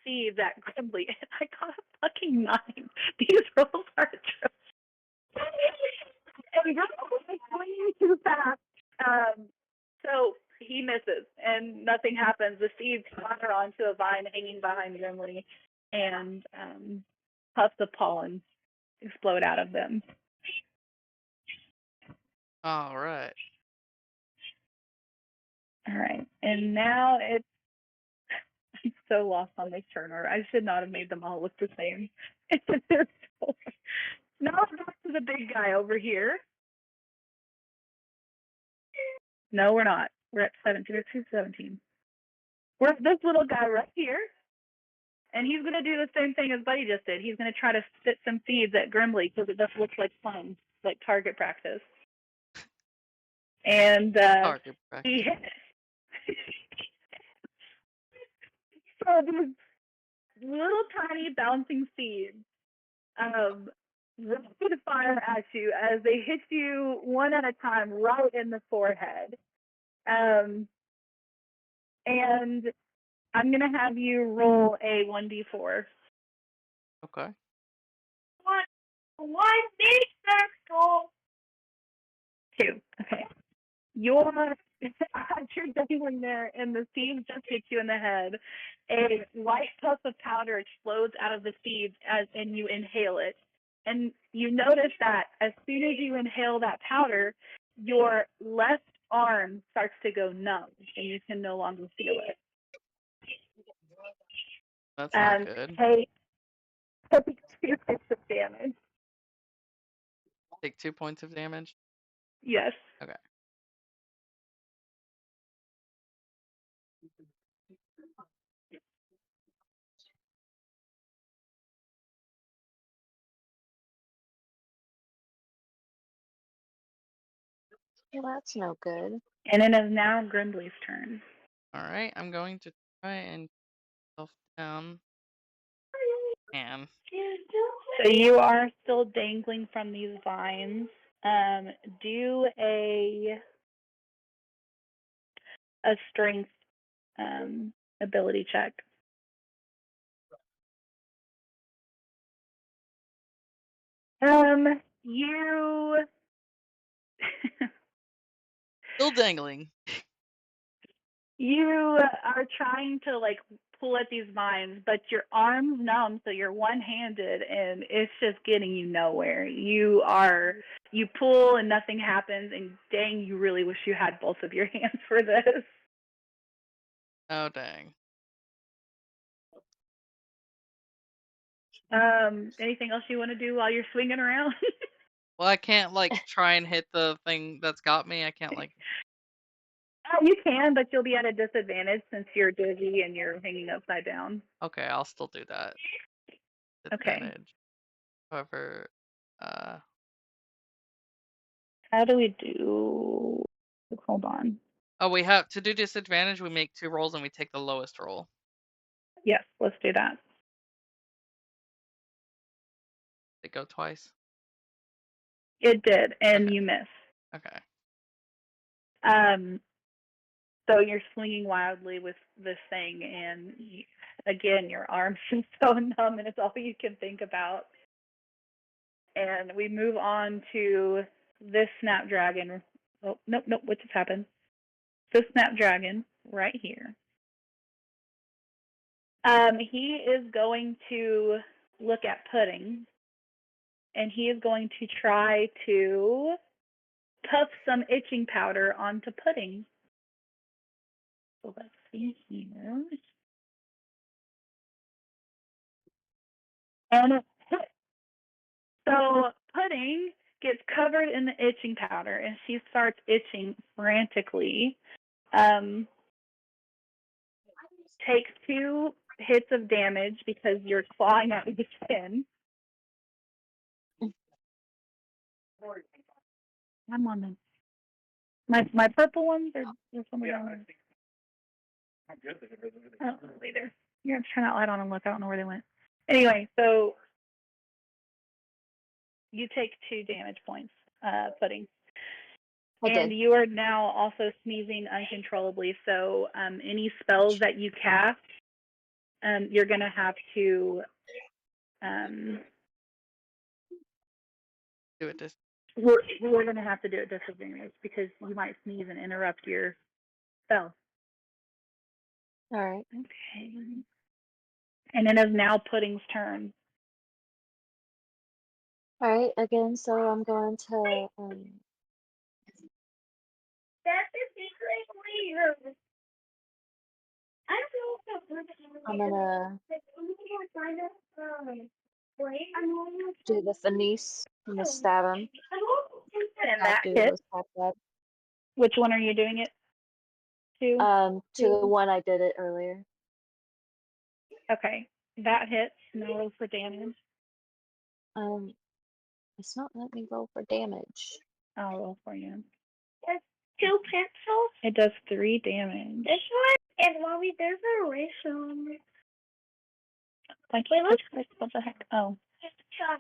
seeds at Grimly, and I got a fucking 9. These rolls are atrocious. And Grimly is swinging too fast. So he misses, and nothing happens. The seeds clatter onto a vine hanging behind Grimly, and puffs of pollen explode out of them. All right. All right, and now it's I'm so lost on this turn order. I should not have made them all look the same. Now back to the big guy over here. No, we're not. We're at 17. We're at 17. We're at this little guy right here. And he's going to do the same thing as Buddy just did. He's going to try to spit some seeds at Grimly because it just looks like fun, like target practice. And Target practice. he hit. So these little tiny bouncing seeds rapid fire at you as they hit you one at a time right in the forehead. And I'm going to have you roll a 1d4. Okay. One big circle. 2. Okay. You're dangling there, and the seeds just hit you in the head. A white puff of powder explodes out of the seeds and you inhale it. And you notice that as soon as you inhale that powder, your left arm starts to go numb, and you can no longer feel it. That's not good. Take 2 points of damage. Take 2 points of damage. Yes. Okay. Well, that's no good. And it is now Grimly's turn. All right. I'm going to try and self down. And So you are still dangling from these vines. Do a strength ability check. You still dangling. You are trying to like pull at these vines, but your arm's numb, so you're one-handed, and it's just getting you nowhere. You pull and nothing happens, and dang, you really wish you had both of your hands for this. Oh, dang. Anything else you want to do while you're swinging around? Well, I can't like try and hit the thing that's got me. I can't like You can, but you'll be at a disadvantage since you're dizzy and you're hanging upside down. Okay, I'll still do that. Okay. Advantage. However, How do we do? Hold on. oh, we have to do disadvantage. We make 2 rolls and we take the lowest roll. Yes, let's do that. They go twice. It did, and Okay. you missed. Okay. So you're swinging wildly with this thing, and again, your arms are so numb, and it's all you can think about. And we move on to this snapdragon. Oh, nope, what just happened? This snapdragon right here. He is going to look at pudding, and he is going to try to puff some itching powder onto pudding. So let's see here. And it hit. So pudding gets covered in the itching powder, and she starts itching frantically. Takes 2 hits of damage because you're clawing at the skin. I'm on them. My purple ones are somewhere down there. I'm good. Oh, later. You're gonna turn that light on and look. I don't know where they went. Anyway, so you take 2 damage points, pudding. I And did. you are now also sneezing uncontrollably. So any spells that you cast, you're gonna have to Do it this. we're gonna have to do it disadvantage because you might sneeze and interrupt your spell. All right. Okay. And it is now Pudding's turn. All right. Again, so I'm going to That's a secret weird. I'm gonna do the finesse. I'm gonna stab him. And I'll that do hit. the stab that. Which one are you doing it to? To the one I did it earlier. Okay. That hits. No roll for damage. It's not letting me roll for damage. I'll roll for you. There's 2 pencils. It does 3 damage. This one and Mommy, there's a eraser on it. Like, Wait, look. what the heck? Oh. Try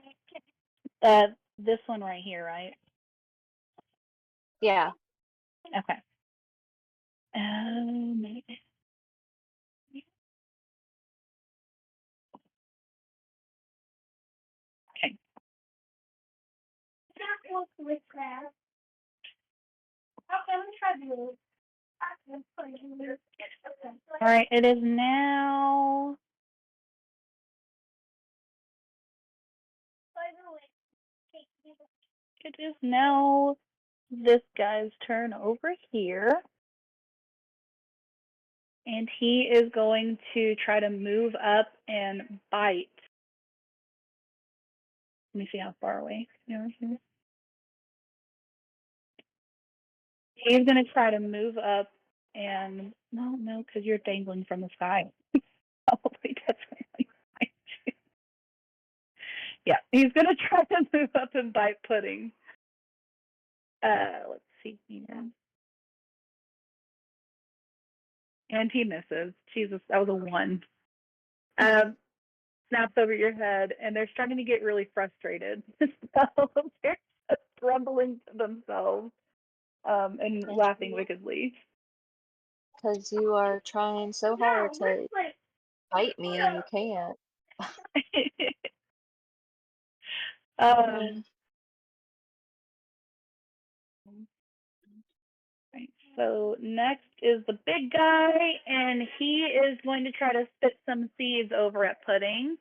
it. This one right here, right? Yeah. Okay. Okay. That looks with that. Okay, let me try this. All right. It is now. It is now this guy's turn over here. And he is going to try to move up and bite. Let me see how far away. He's going to try to move up and no, because you're dangling from the sky. Probably doesn't really bite you. Yeah, he's going to try to move up and bite Pudding. Let's see here. And he misses. Jesus, that was a 1. Snaps over your head, and they're starting to get really frustrated. So they're just grumbling to themselves and laughing wickedly. Because you are trying so hard to bite me and you can't. Right, so next is the big guy, and he is going to try to spit some seeds over at Pudding.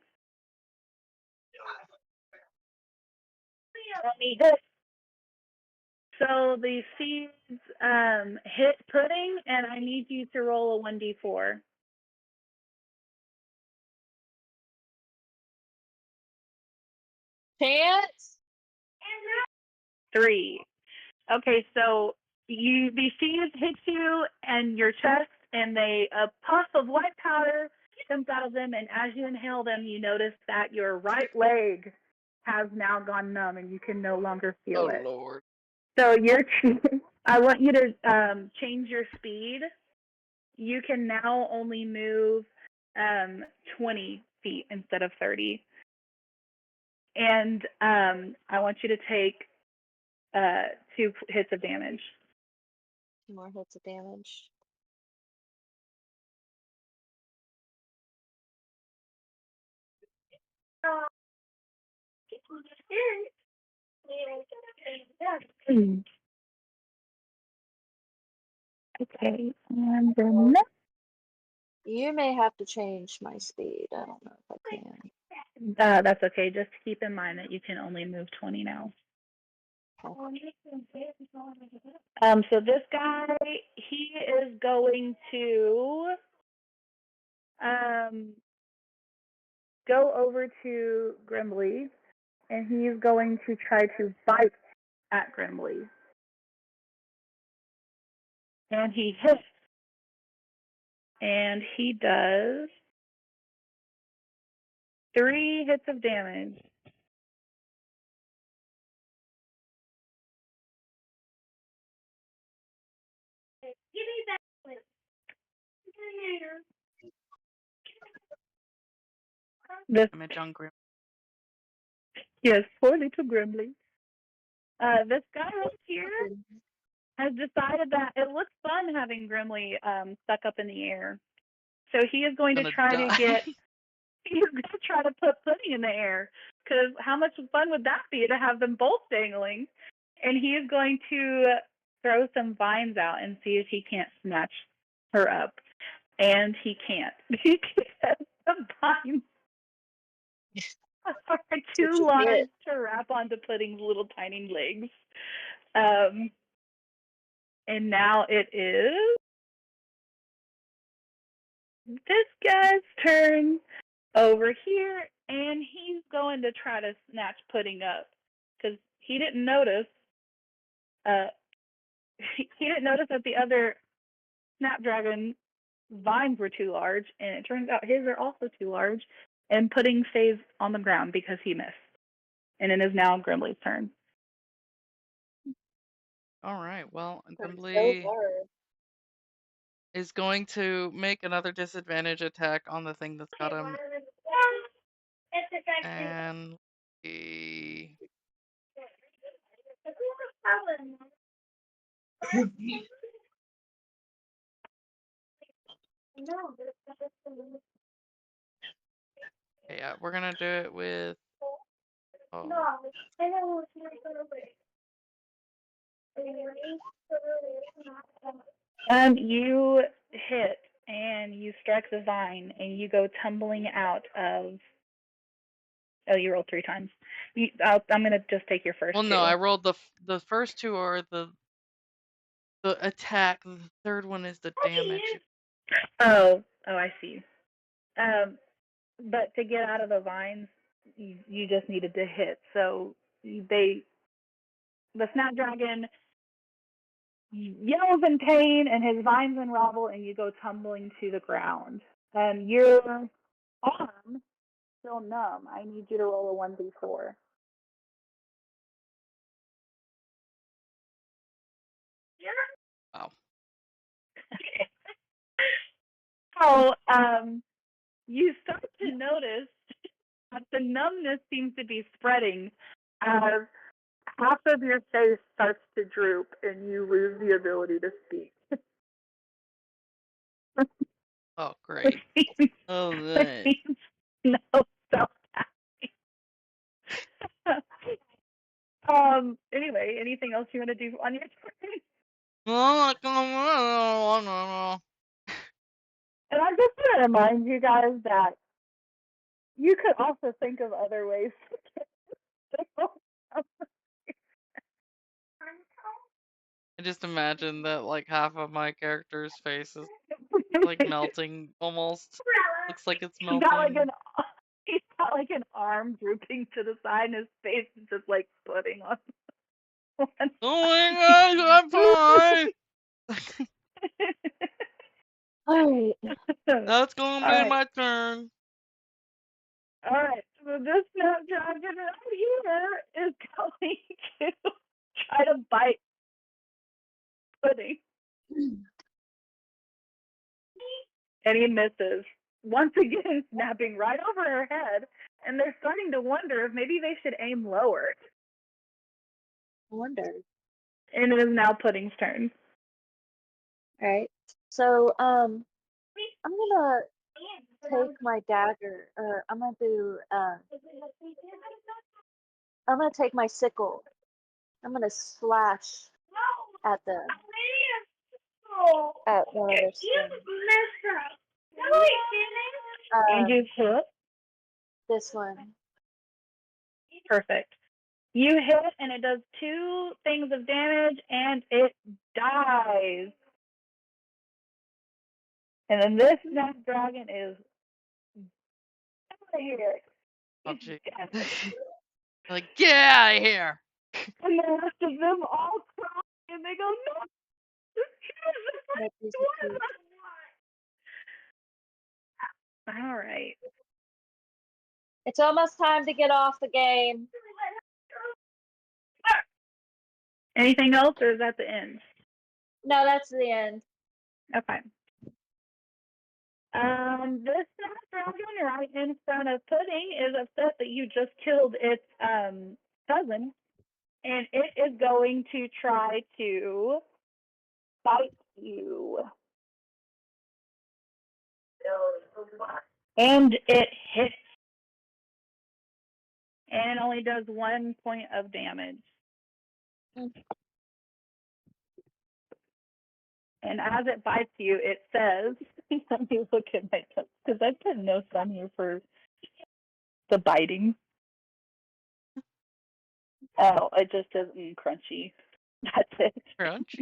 So the seeds hit Pudding, and I need you to roll a 1d4. Chance? 3. Okay, so these seeds hit you and your chest, and a puff of white powder comes out of them, and as you inhale them, you notice that your right leg has now gone numb, and you can no longer feel Oh it. Lord. So I want you to change your speed. You can now only move 20 feet instead of 30. And I want you to take 2 hits of damage. 2 more hits of damage. Okay, and then You may have to change my speed. I don't know if I can. that's okay. Just keep in mind that you can only move 20 now. So this guy, he is going to go over to Grimly, and he's going to try to bite at Grimly. And he hits. And he does 3 hits of damage. Give me that one. This, Damage on Grim. yes, poor little Grimly. This guy right here has decided that it looks fun having Grimly stuck up in the air. So he is going to Gonna try die. to get. He's going to try to put Pudding in the air. Because how much fun would that be to have them both dangling? And he is going to throw some vines out and see if he can't snatch her up. And he can't. Because the vines are too you large get. to wrap onto Pudding's little tiny legs. And now it is this guy's turn over here, and he's going to try to snatch Pudding up because he didn't notice. He didn't notice that the other Snapdragon vines were too large, and it turns out his are also too large. And Pudding stays on the ground because he missed, and it is now Grimly's turn. All right. Well, So Grimly far. is going to make another disadvantage attack on the thing that's got him. And he... yeah, we're gonna do it with. Oh, You hit and you strike the vine, and you go tumbling out of. Oh, you rolled 3 times. I'm gonna just take your first well, 2. no, I rolled the first 2 are the attack. The third one is the damage. Oh, I see. But to get out of the vines, you just needed to hit. So the Snapdragon yells in pain, and his vines unravel, and you go tumbling to the ground. Your arm still numb. I need you to roll a 1d4. Wow. So you start to notice that the numbness seems to be spreading as half of your face starts to droop, and you lose the ability to speak. Oh, great. Oh, Which good. means no self. Anyway, anything else you want to do on your turn? And I just want to remind you guys that you could also think of other ways to I just imagine that like half of my character's face is like melting almost. Looks like it's He's got melting. like an arm drooping to the side, and his face is just like putting on. Oh my gosh, I'm fine. Alright. That's gonna be Alright. my turn. Alright, so this snapdragon right here is going to try to bite Pudding. And he misses. Once again, snapping right over her head, and they're starting to wonder if maybe they should aim lower. I wonder. And it is now Pudding's turn. Alright. So, I'm gonna take my dagger, or I'm gonna do, I'm gonna take my sickle. I'm gonna slash at the, at one of their skins. And you hit. This one. Perfect. You hit, and it does 2 things of damage, and it dies. And then this snapdragon is out of here. Oh, It's gee. dead. Like, get out of here. And the rest of them all cry, and they go, no, That is a two. all right. It's almost time to get off the game. Anything else, or is that the end? No, that's the end. Okay. This snapdragon right in front of Pudding is upset that you just killed its cousin, and it is going to try to bite you. And it hits. And only does 1 point of damage. And as it bites you, it says, let me look at my notes, because I put notes on here for the biting. Oh, it just says crunchy. That's it. Crunch.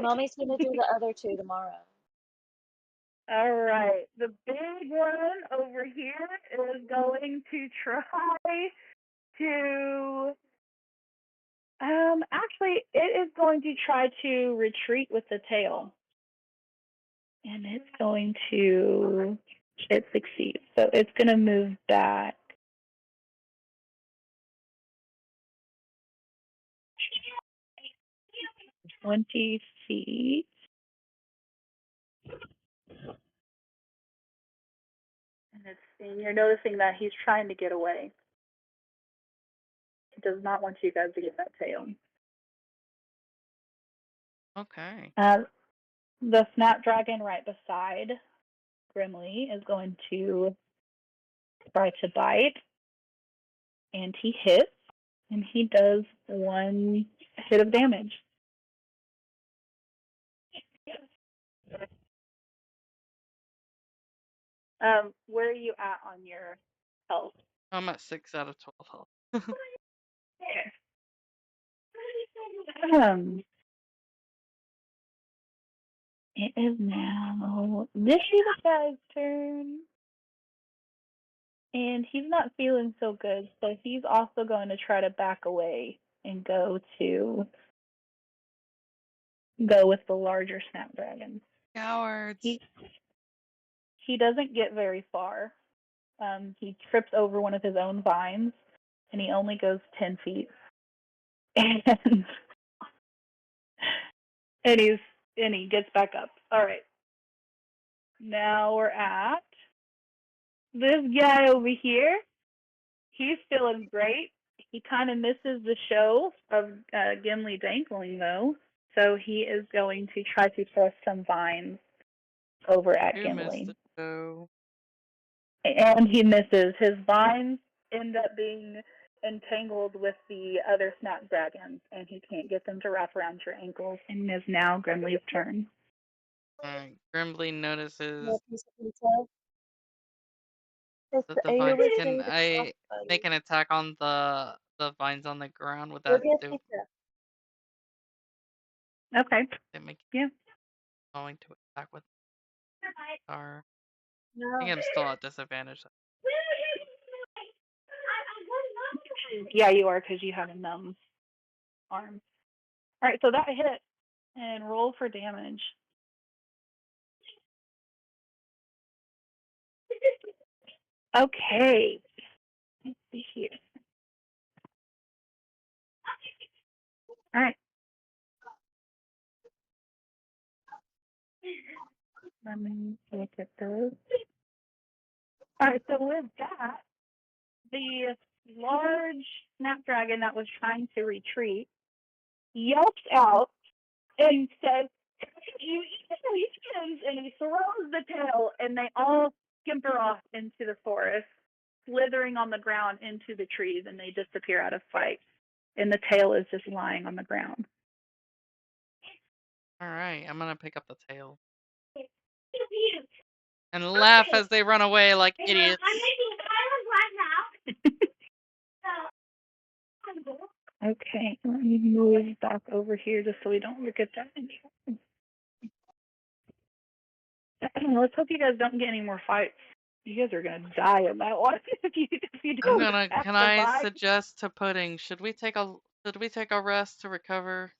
Mommy's gonna do the other two tomorrow. All right. The big one over here is going to try to actually it is going to try to retreat with the tail. And it's going to it succeeds. So it's gonna move back 20 feet. And you're noticing that he's trying to get away. He does not want you guys to get that tail. Okay. The snapdragon right beside Grimly is going to try to bite. And he hits. And he does 1 hit of damage. Where are you at on your health? I'm at 6 out of 12 health. Okay. It is now this guy's turn. And he's not feeling so good, so he's also going to try to back away and go with the larger snapdragon. Cowards. He doesn't get very far. He trips over one of his own vines, and he only goes 10 feet. And he gets back up. All right. Now we're at this guy over here. He's feeling great. He kind of misses the show of Gimli dangling, though. So he is going to try to throw some vines over at You missed Gimli. the show. And he misses. His vines end up being entangled with the other snapdragons, and he can't get them to wrap around your ankles. And it is now Grimly's turn. Alright. Grimly notices What piece of pizza? It's that the you vines would can say the I soft buddy. make an attack on the vines on the ground Go without get doing pizza. Okay. it make Yeah. going to attack with our I No. think I'm still at disadvantage. Yeah, you are because you have a numb arm. All right, so that hit, and roll for damage. Okay. Let's see here. All right. Let me look at those. All right, so with that, the large snapdragon that was trying to retreat yelps out and says, "You eat skins," and he throws the tail, and they all scamper off into the forest, slithering on the ground into the trees, and they disappear out of sight. And the tail is just lying on the ground. All right, I'm gonna pick up the tail and laugh as they run away like idiots. I'm making islands right now. Okay, let me move back over here just so we don't look at that anymore. Let's hope you guys don't get any more fights. You guys are gonna die in that one if you I'm don't gonna. have Can to I fight. suggest to Pudding? Should we take a rest to recover?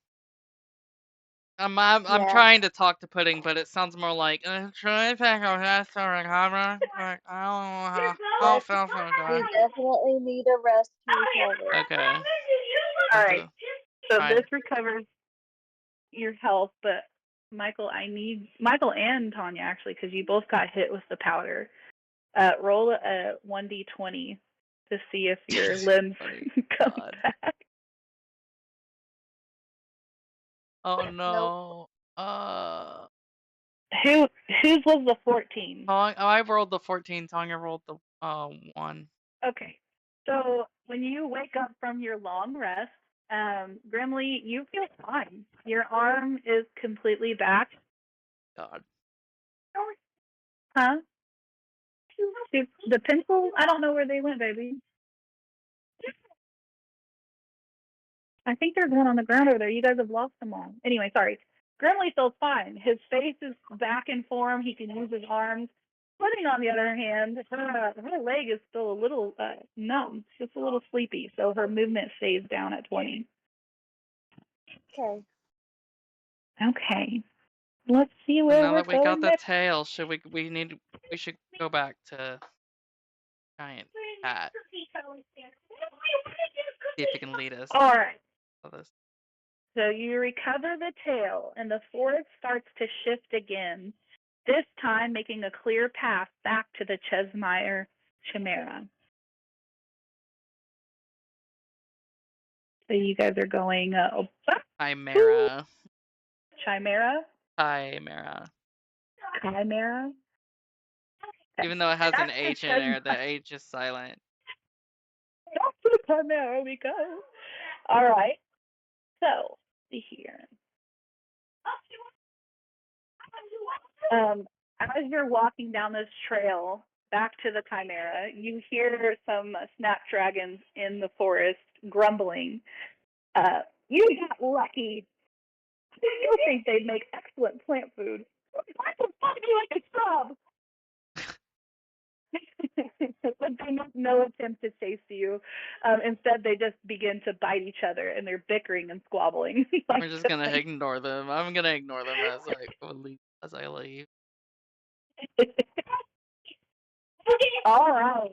I'm Yeah. trying to talk to Pudding, but it sounds more like should I take a rest to recover? Like, I don't know how. I don't feel so We good. definitely need a rest to recover. Okay. All I'll right, do. so Fine. this recovers your health, but Michael, I need Michael and Tanya actually, because you both got hit with the powder. Roll a 1d20 to see if your limbs Oh, come God. back. Oh no. Whose was the 14? I rolled the 14. Tanya rolled the 1. Okay, so when you wake up from your long rest, Grimly, you feel fine. Your arm is completely back. God. Huh? The pencils? I don't know where they went, baby. I think there's one on the ground over there. You guys have lost them all. Anyway, sorry. Grimly feels fine. His face is back in form. He can use his arms. Pudding, on the other hand, her leg is still a little numb. She's just a little sleepy, so her movement stays down at 20. Okay. Okay. Let's see So where now we're that we got going the next. tail, should we should go back to Giant Cat. See if it can lead us. All right. To this. So you recover the tail, and the forest starts to shift again, this time making a clear path back to the Chesmire Chimera. So you guys are going, Chimera. Chimera? Chimera. Chimera? Even though it has an That's H the in there, the Chesmire. H is silent. That's the Chimera we go. All right. So, see here. As you're walking down this trail back to the Chimera, you hear some snapdragons in the forest grumbling. You got lucky. You think they'd make excellent plant food. Why the fuck do you like a shrub? But they make no attempt to chase you. Instead, they just begin to bite each other, and they're bickering and squabbling. We're just gonna ignore them. I'm gonna ignore them as I leave. All right.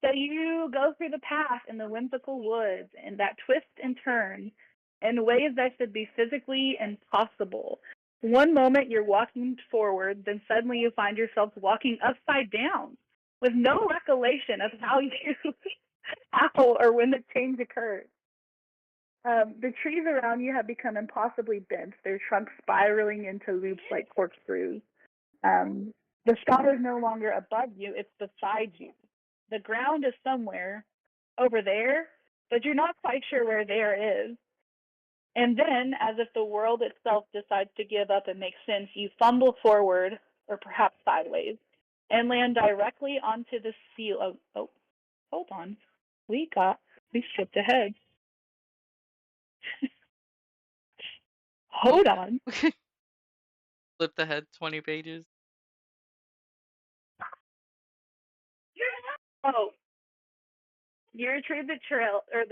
So you go through the path in the whimsical woods and that twist and turn in ways that should be physically impossible. One moment you're walking forward, then suddenly you find yourself walking upside down with no recollection of how or when the change occurred. The trees around you have become impossibly bent, their trunks spiraling into loops like corkscrews. The sky is no longer above you, it's beside you. The ground is somewhere over there, but you're not quite sure where there is. And then, as if the world itself decides to give up and make sense, you fumble forward, or perhaps sideways, and land directly onto the seal. Oh, hold on. We skipped ahead. Hold on. Flipped ahead 20 pages. Oh, You retrieve the tail as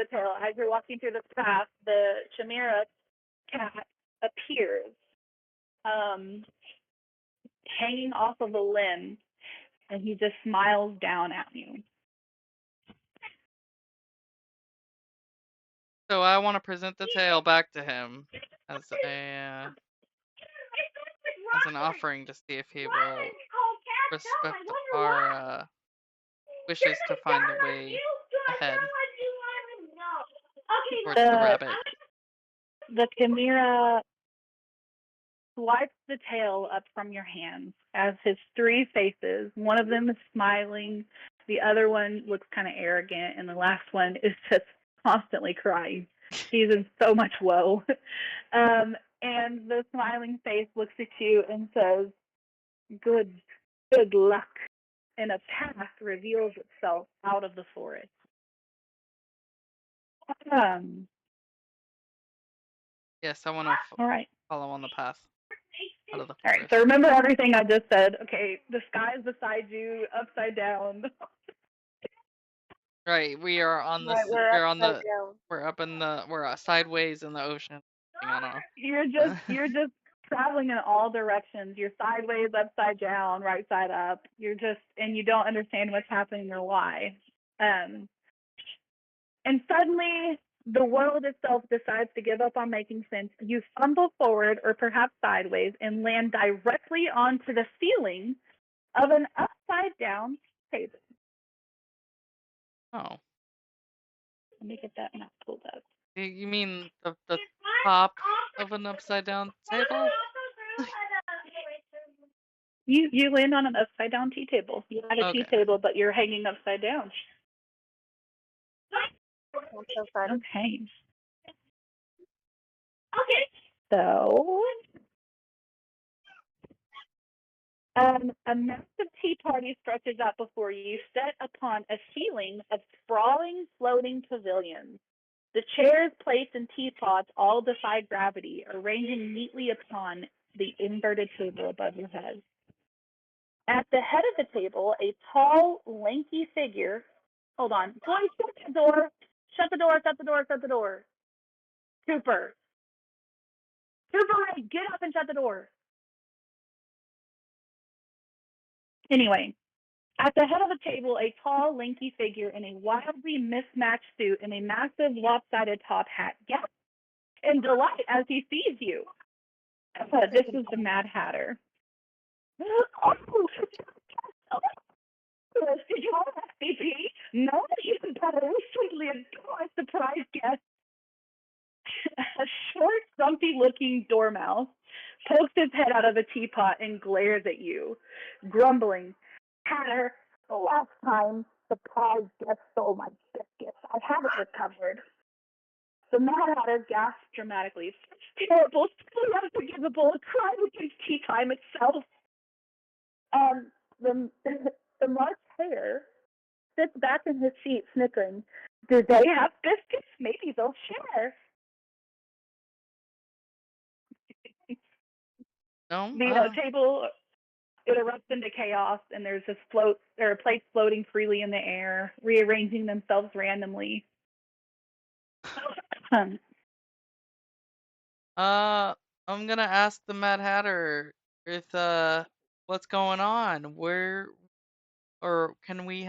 you're walking through the path. The chimera cat appears, hanging off of a limb, and he just smiles down at you. So I want to present the tail back to him as an offering to see if he will respect our wishes to find the way ahead towards the rabbit. The chimera swipes the tail up from your hands as his three faces. One of them is smiling, the other one looks kind of arrogant, and the last one is just constantly crying. He's in so much woe. And the smiling face looks at you and says, good luck. And a path reveals itself out of the forest. Yes, I want to All right. follow on the path out of the All forest. right, so remember everything I just said. Okay, the sky's beside you, upside down. Right, we are on the. Right, we're upside down. We're sideways in the ocean. I don't know. You're just traveling in all directions. You're sideways, upside down, right side up. And you don't understand what's happening or why. And suddenly, the world itself decides to give up on making sense. You stumble forward, or perhaps sideways, and land directly onto the ceiling of an upside down table. Oh. Let me get that map pulled up. You mean the top of an upside down table? You land on an upside down tea table. You have a tea Okay. table, but you're hanging upside down. I'm so funny. Okay. So, a massive tea party stretches out before you, set upon a ceiling of sprawling, floating pavilions. The chairs, plates, and teapots all defy gravity, arranging neatly upon the inverted table above your head. At the head of the table, a tall, lanky figure. Hold on. Boys, shut the door. Shut the door, shut the door, shut the door. Cooper, get up and shut the door. Anyway, at the head of the table, a tall, lanky figure in a wildly mismatched suit and a massive, lopsided top hat gasps in delight as he sees you. This is the Mad Hatter. Oh, did you all SCP? No, even better. We sweetly adore a surprise guest. A short, stumpy-looking dormouse pokes his head out of a teapot and glares at you, grumbling, Hatter, the last time surprise guest stole my biscuits. I have it recovered. The Mad Hatter gasps dramatically. Terrible, so unforgivable, a crime against tea time itself. The March Hare sits back in his seat, snickering. Do they have biscuits? Maybe they'll share. No. The table, it erupts into chaos, and there's plates floating freely in the air, rearranging themselves randomly. I'm gonna ask the Mad Hatter if what's going on. Or can we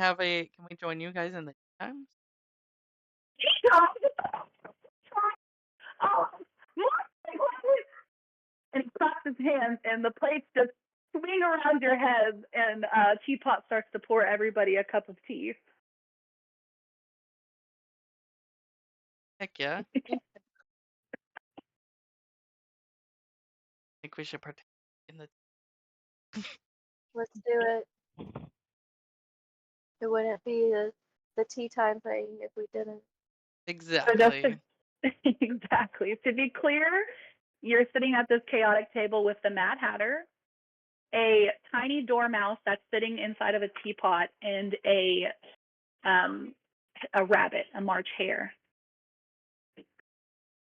join you guys in the times? And he claps his hands, and the plates just swing around your head, and teapot starts to pour everybody a cup of tea. Heck yeah. I think we should partake in the. Let's do it. It wouldn't be the tea time thing if we didn't. Exactly. Exactly. To be clear, you're sitting at this chaotic table with the Mad Hatter, a tiny dormouse that's sitting inside of a teapot, and a rabbit, a March Hare.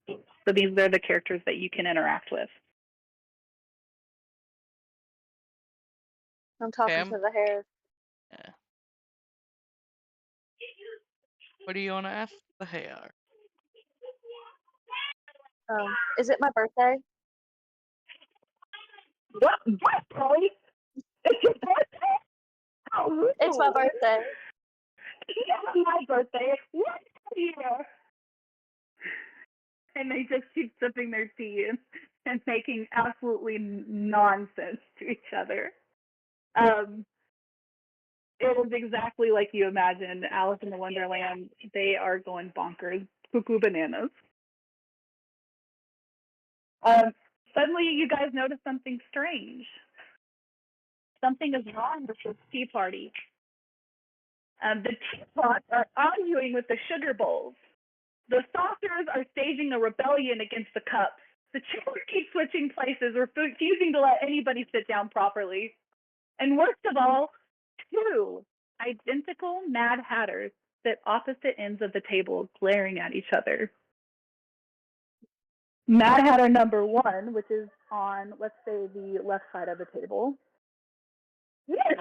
So these are the characters that you can interact with. I'm talking to the hares. Yeah. What do you want to ask the hair? Is it my birthday? What birthday? It's your birthday? Oh, It's my rude. birthday. Yeah, my birthday. What year? And they just keep sipping their tea and making absolutely nonsense to each other. It is exactly like you imagined. Alice in the Wonderland. They are going bonkers, cuckoo bananas. Suddenly, you guys notice something strange. Something is wrong with this tea party. The teapots are arguing with the sugar bowls. The saucers are staging a rebellion against the cups. The chairs keep switching places, refusing to let anybody sit down properly. And worst of all, two identical Mad Hatters sit opposite ends of the table, glaring at each other. Mad Hatter number 1, which is on, let's say, the left side of the table. Yes,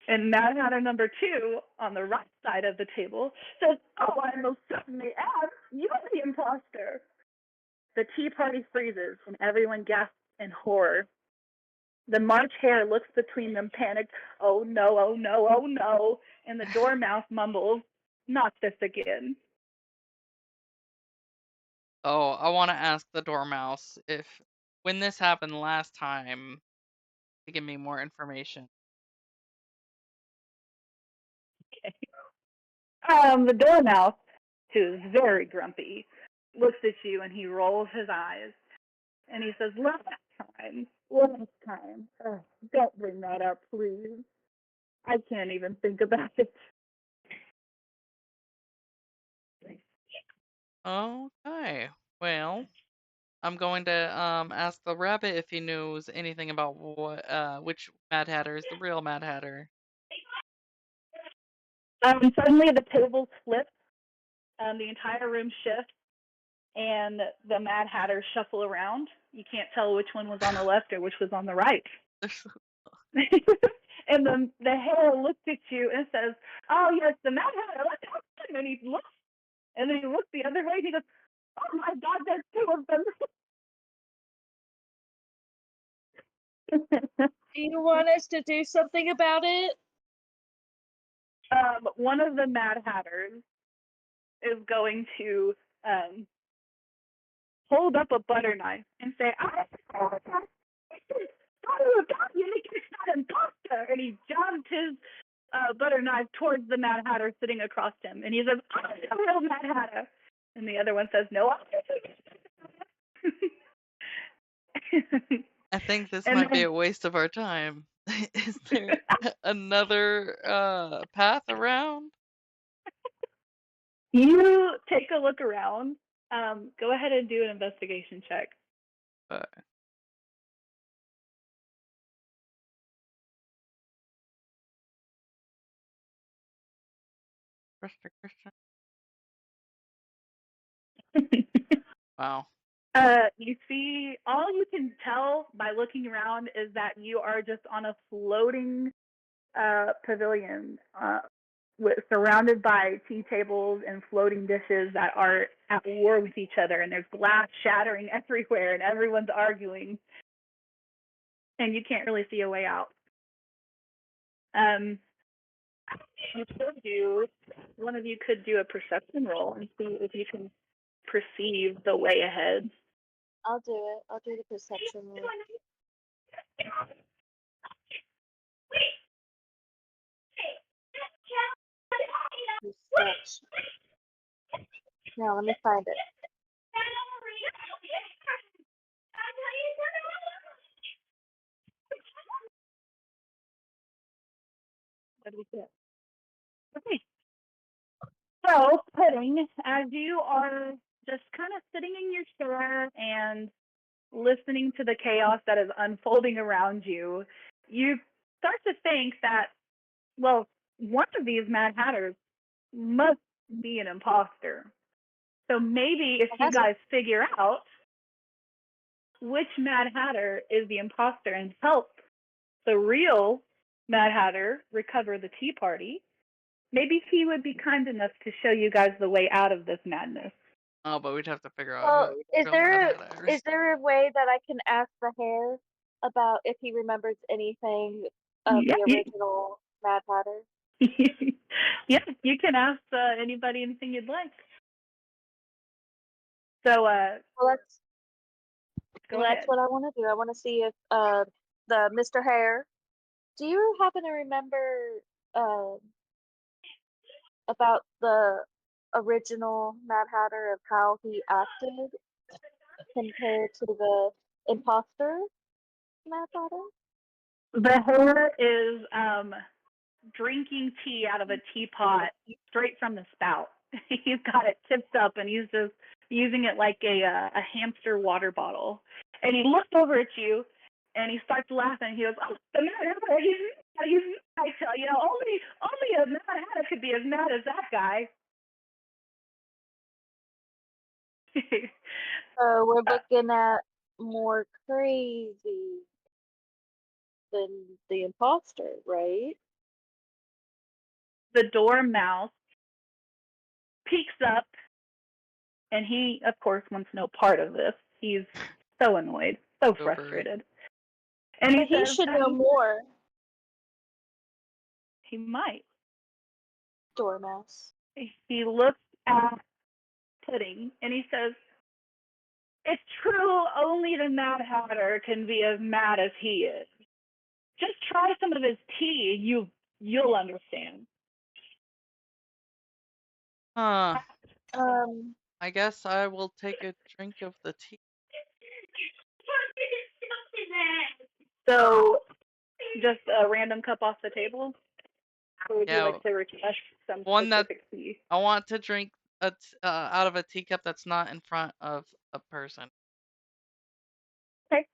and Mad Hatter number 2, on the right side of the table, says, "Oh, I most certainly am. You're the imposter." The tea party freezes, and everyone gasps in horror. The March Hare looks between them, panicked. "Oh no, oh no, oh no." And the Dormouse mumbles, "Not this again." Oh, I want to ask the Dormouse if when this happened last time to give me more information. The Dormouse, who's very grumpy, looks at you and he rolls his eyes and he says, last time. Don't bring that up, please. I can't even think about it." Okay. Well, I'm going to ask the rabbit if he knows anything about which Mad Hatter is the real Mad Hatter. Suddenly the tables flip, the entire room shifts, and the Mad Hatters shuffle around. You can't tell which one was on the left or which was on the right. And the hare looks at you and says, "Oh yes, the Mad Hatter." And he looks, and then he looks the other way. And he goes, "Oh my God, there's 2 of them." Do you want us to do something about it? One of the Mad Hatters is going to hold up a butter knife and say, "I apologize. It's not imposter." And he jabs his butter knife towards the Mad Hatter sitting across him. And he says, "I'm the real Mad Hatter." And the other one says, "No, I'm I think this And might be then- a waste of our time. Is there another path around? You take a look around. Go ahead and do an investigation check. Christian. Wow. You see, all you can tell by looking around is that you are just on a floating pavilion, surrounded by tea tables and floating dishes that are at war with each other, and there's glass shattering everywhere, and everyone's arguing, and you can't really see a way out. One of you could do a perception roll and see if you can perceive the way ahead. I'll do it. I'll do the perception roll. Perception. Now let me find it. What do we get? Okay. So, Pudding, as you are just kind of sitting in your chair and listening to the chaos that is unfolding around you, you start to think that, well, one of these Mad Hatters must be an imposter. So maybe if you guys figure out which Mad Hatter is the imposter and help the real Mad Hatter recover the tea party, maybe he would be kind enough to show you guys the way out of this madness. Oh, but we'd have to figure out Well, who is real there Mad a, Hatter is is. there a way that I can ask the hair about if he remembers anything of Yeah, the original Mad Hatter? yeah, you can ask anybody anything you'd like. So, Well, go that's ahead. what I want to do. I want to see if the Mr. Hair. Do you happen to remember about the original Mad Hatter of how he acted compared to the imposter Mad Hatter? The hair is drinking tea out of a teapot straight from the spout. He's got it tipped up and he's just using it like a hamster water bottle. And he looks over at you and he starts laughing. He goes, "Oh, the Mad Hatter, he's I tell you, only a Mad Hatter could be as mad as that guy." So we're looking at more crazy than the imposter, right? The dormouse peeks up and he, of course, wants no part of this. He's so annoyed, so Go for it. frustrated. And But he says, should know more, he might. Dormouse. He looks at Pudding and he says, "It's true, only the Mad Hatter can be as mad as he is. Just try some of his tea, you'll understand." Huh. I guess I will take a drink of the tea. So, just a random cup off the table? Or would you Yeah, like to request some one that specific tea? I want to drink out of a teacup that's not in front of a person. Okay.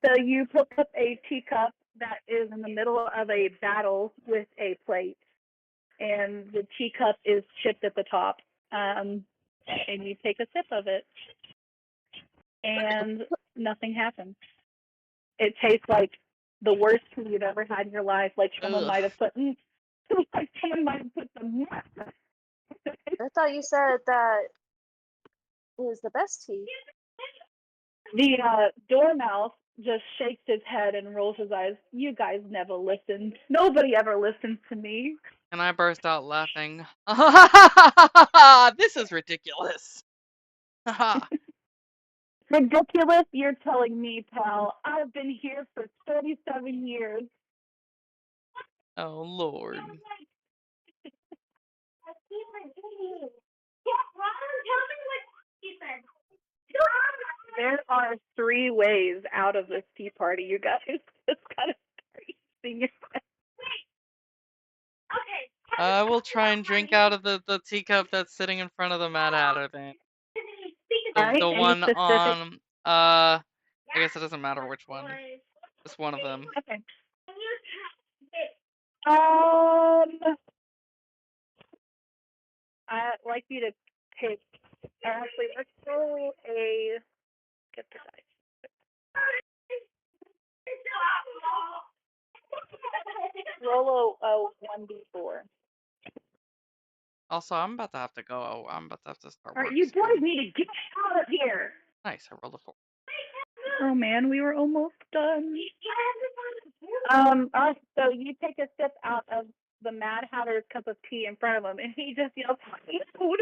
So you pick up a teacup that is in the middle of a battle with a plate, and the teacup is chipped at the top. And you take a sip of it, and nothing happens. It tastes like the worst tea you've ever had in your life. Like someone Ugh. might have put, like someone might have put some. I thought you said that it was the best tea. The dormouse just shakes his head and rolls his eyes. "You guys never listen. Nobody ever listens to me." And I burst out laughing. This is ridiculous. Ridiculous? You're telling me, pal. I've been here for 37 years. Oh, Lord. There are 3 ways out of this tea party, you guys. It's kind of crazy. I will try and drink out of the teacup that's sitting in front of the Mad Hatter then. Alright, The any one specific? on I guess it doesn't matter which one. Just one of them. Okay. I'd like you to pick. Actually, let's roll a. Get the dice. Roll a 1d4. Also, I'm about to have to go. I'm about to have to start All work right, you boys soon. need to get out of here. Nice, I rolled a 4. Oh man, we were almost done. So you take a sip out of the Mad Hatter's cup of tea in front of him, and he just yells, "Food!"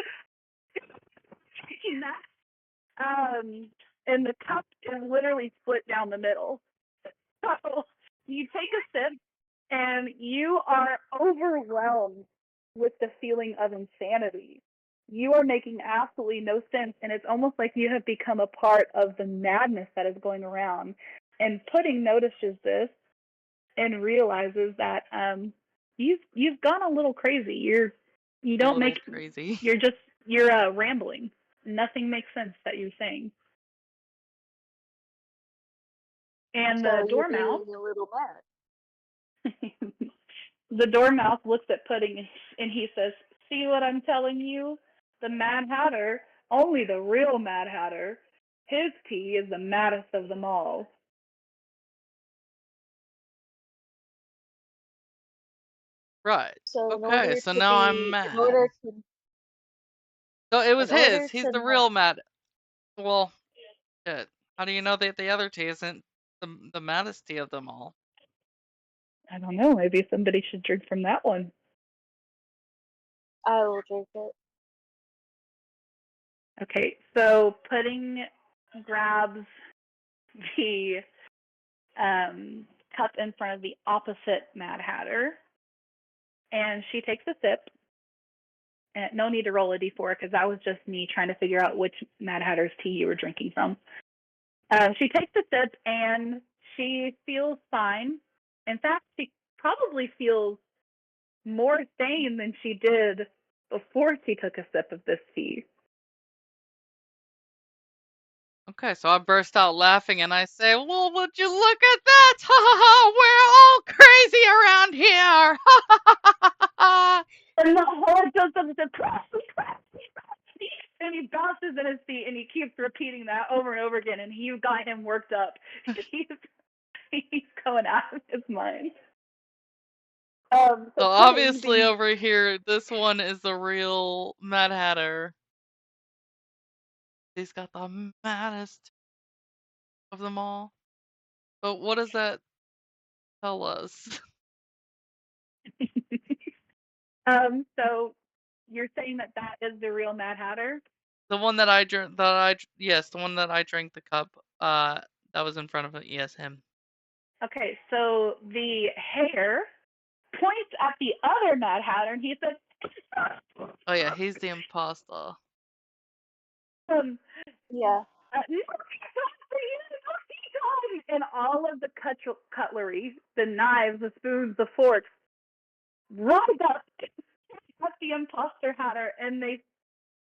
And the cup is literally split down the middle. So you take a sip, and you are overwhelmed with the feeling of insanity. You are making absolutely no sense, and it's almost like you have become a part of the madness that is going around. And Pudding notices this and realizes that you've gone a little crazy. You don't make crazy. You're rambling. Nothing makes sense that you're saying. And So the you're dormouse, being a little mad. the dormouse looks at Pudding and he says, "See what I'm telling you? The Mad Hatter, only the real Mad Hatter, his tea is the maddest of them all." Right. So in Okay, order so to now I'm be, in mad. order to, So it was in order his. He's to the not, real mad. Well, shit. How do you know that the other tea isn't the maddest tea of them all? I don't know. Maybe somebody should drink from that one. I will drink it. Okay, so Pudding grabs the cup in front of the opposite Mad Hatter, and she takes a sip. And no need to roll a d4 because that was just me trying to figure out which Mad Hatter's tea you were drinking from. She takes a sip and she feels fine. In fact, she probably feels more sane than she did before she took a sip of this tea. Okay, so I burst out laughing and I say, well, would you look at that? Ha ha ha, we're all crazy around here. Ha ha ha ha ha. And the horse goes up and says, and he bounces in his seat and he keeps repeating that over and over again. And you got him worked up. He's going out of his mind. So So obviously over here, this one is the real Mad Hatter. He's got the maddest of them all. But what does that tell us? So you're saying that is the real Mad Hatter? The one that I drink, yes, the one that I drank the cup, that was in front of it. Yes, him. Okay, so the hare points at the other Mad Hatter and he says, Oh yeah, he's the imposter. Yeah. and all of the cutlery, the knives, the spoons, the forks, rise up at the imposter Hatter, and they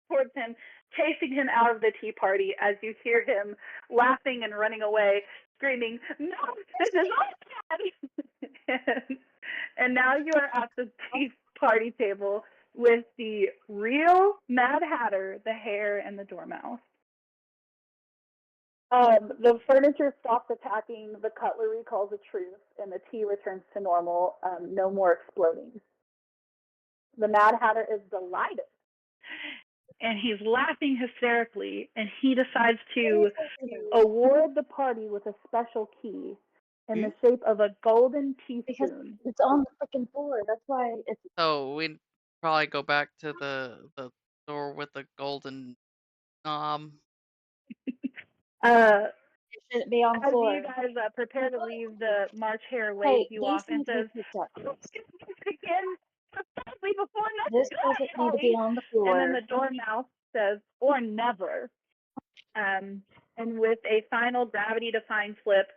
towards him, chasing him out of the tea party as you hear him laughing and running away, screaming, "No, this is all bad!" And now you are at the tea party table with the real Mad Hatter, the hare, and the dormouse. The furniture stops attacking, the cutlery calls a truce, and the tea returns to normal. No more exploding. The Mad Hatter is delighted, and he's laughing hysterically, and he decides to award the party with a special key in the shape of a golden Because teaspoon. it's on the freaking floor. That's why it's. So we'd probably go back to the door with the golden knob. Uh, It shouldn't be on the as floor. you guys prepare to leave, the March Hare Hey, waves you these off and need to says, be picked up. "Again, precisely before next This doesn't need to be day." on the And floor. then the dormouse says, "Or never." And with a final gravity-defying flip,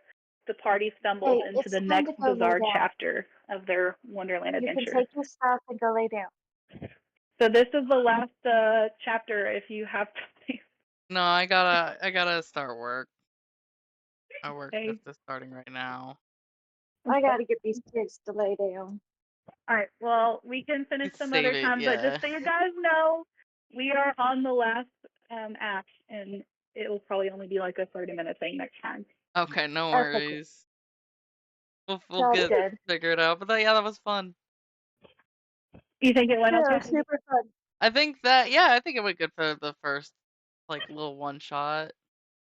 the party stumbles Hey, into it's the time next to go lay bizarre down. chapter of their Wonderland You adventure. can take your stuff and go lay down. So this is the last chapter. If you have to, No, I gotta start work. My work okay. shift is starting right now. I gotta get these kids to lay down. All right. Well, we can finish some Save other it, time, but yeah. just so you guys know, we are on the last act, and it will probably only be like a 30-minute thing next time. Okay, no That's okay. worries. We'll Sounds get good. figure it out. But yeah, that was fun. You think it went Yeah, okay? super fun. I think it went good for the first like little one shot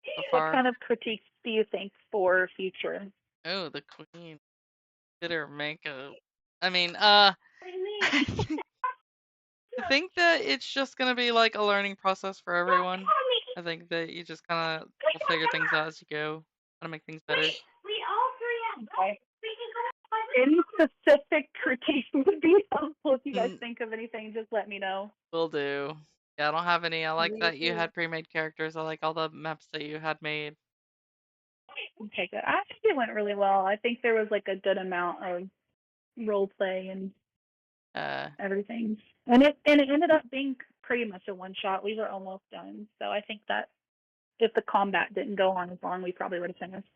so What far. kind of critiques do you think for future? Oh, the queen did her makeup. I mean, I think that it's just gonna be like a learning process for everyone. I think that you just kind of will figure things out as you go, how to make things better. Okay. Any specific critiques would be helpful. If you guys Mm. think of anything, just let me know. Will do. Yeah, I don't have any. I like Me that you too. had pre-made characters. I like all the maps that you had made. Okay, good. I think it went really well. I think there was like a good amount of role play and everything, and it ended up being pretty much a one shot. We were almost done, so I think that if the combat didn't go on as long, we probably would have finished.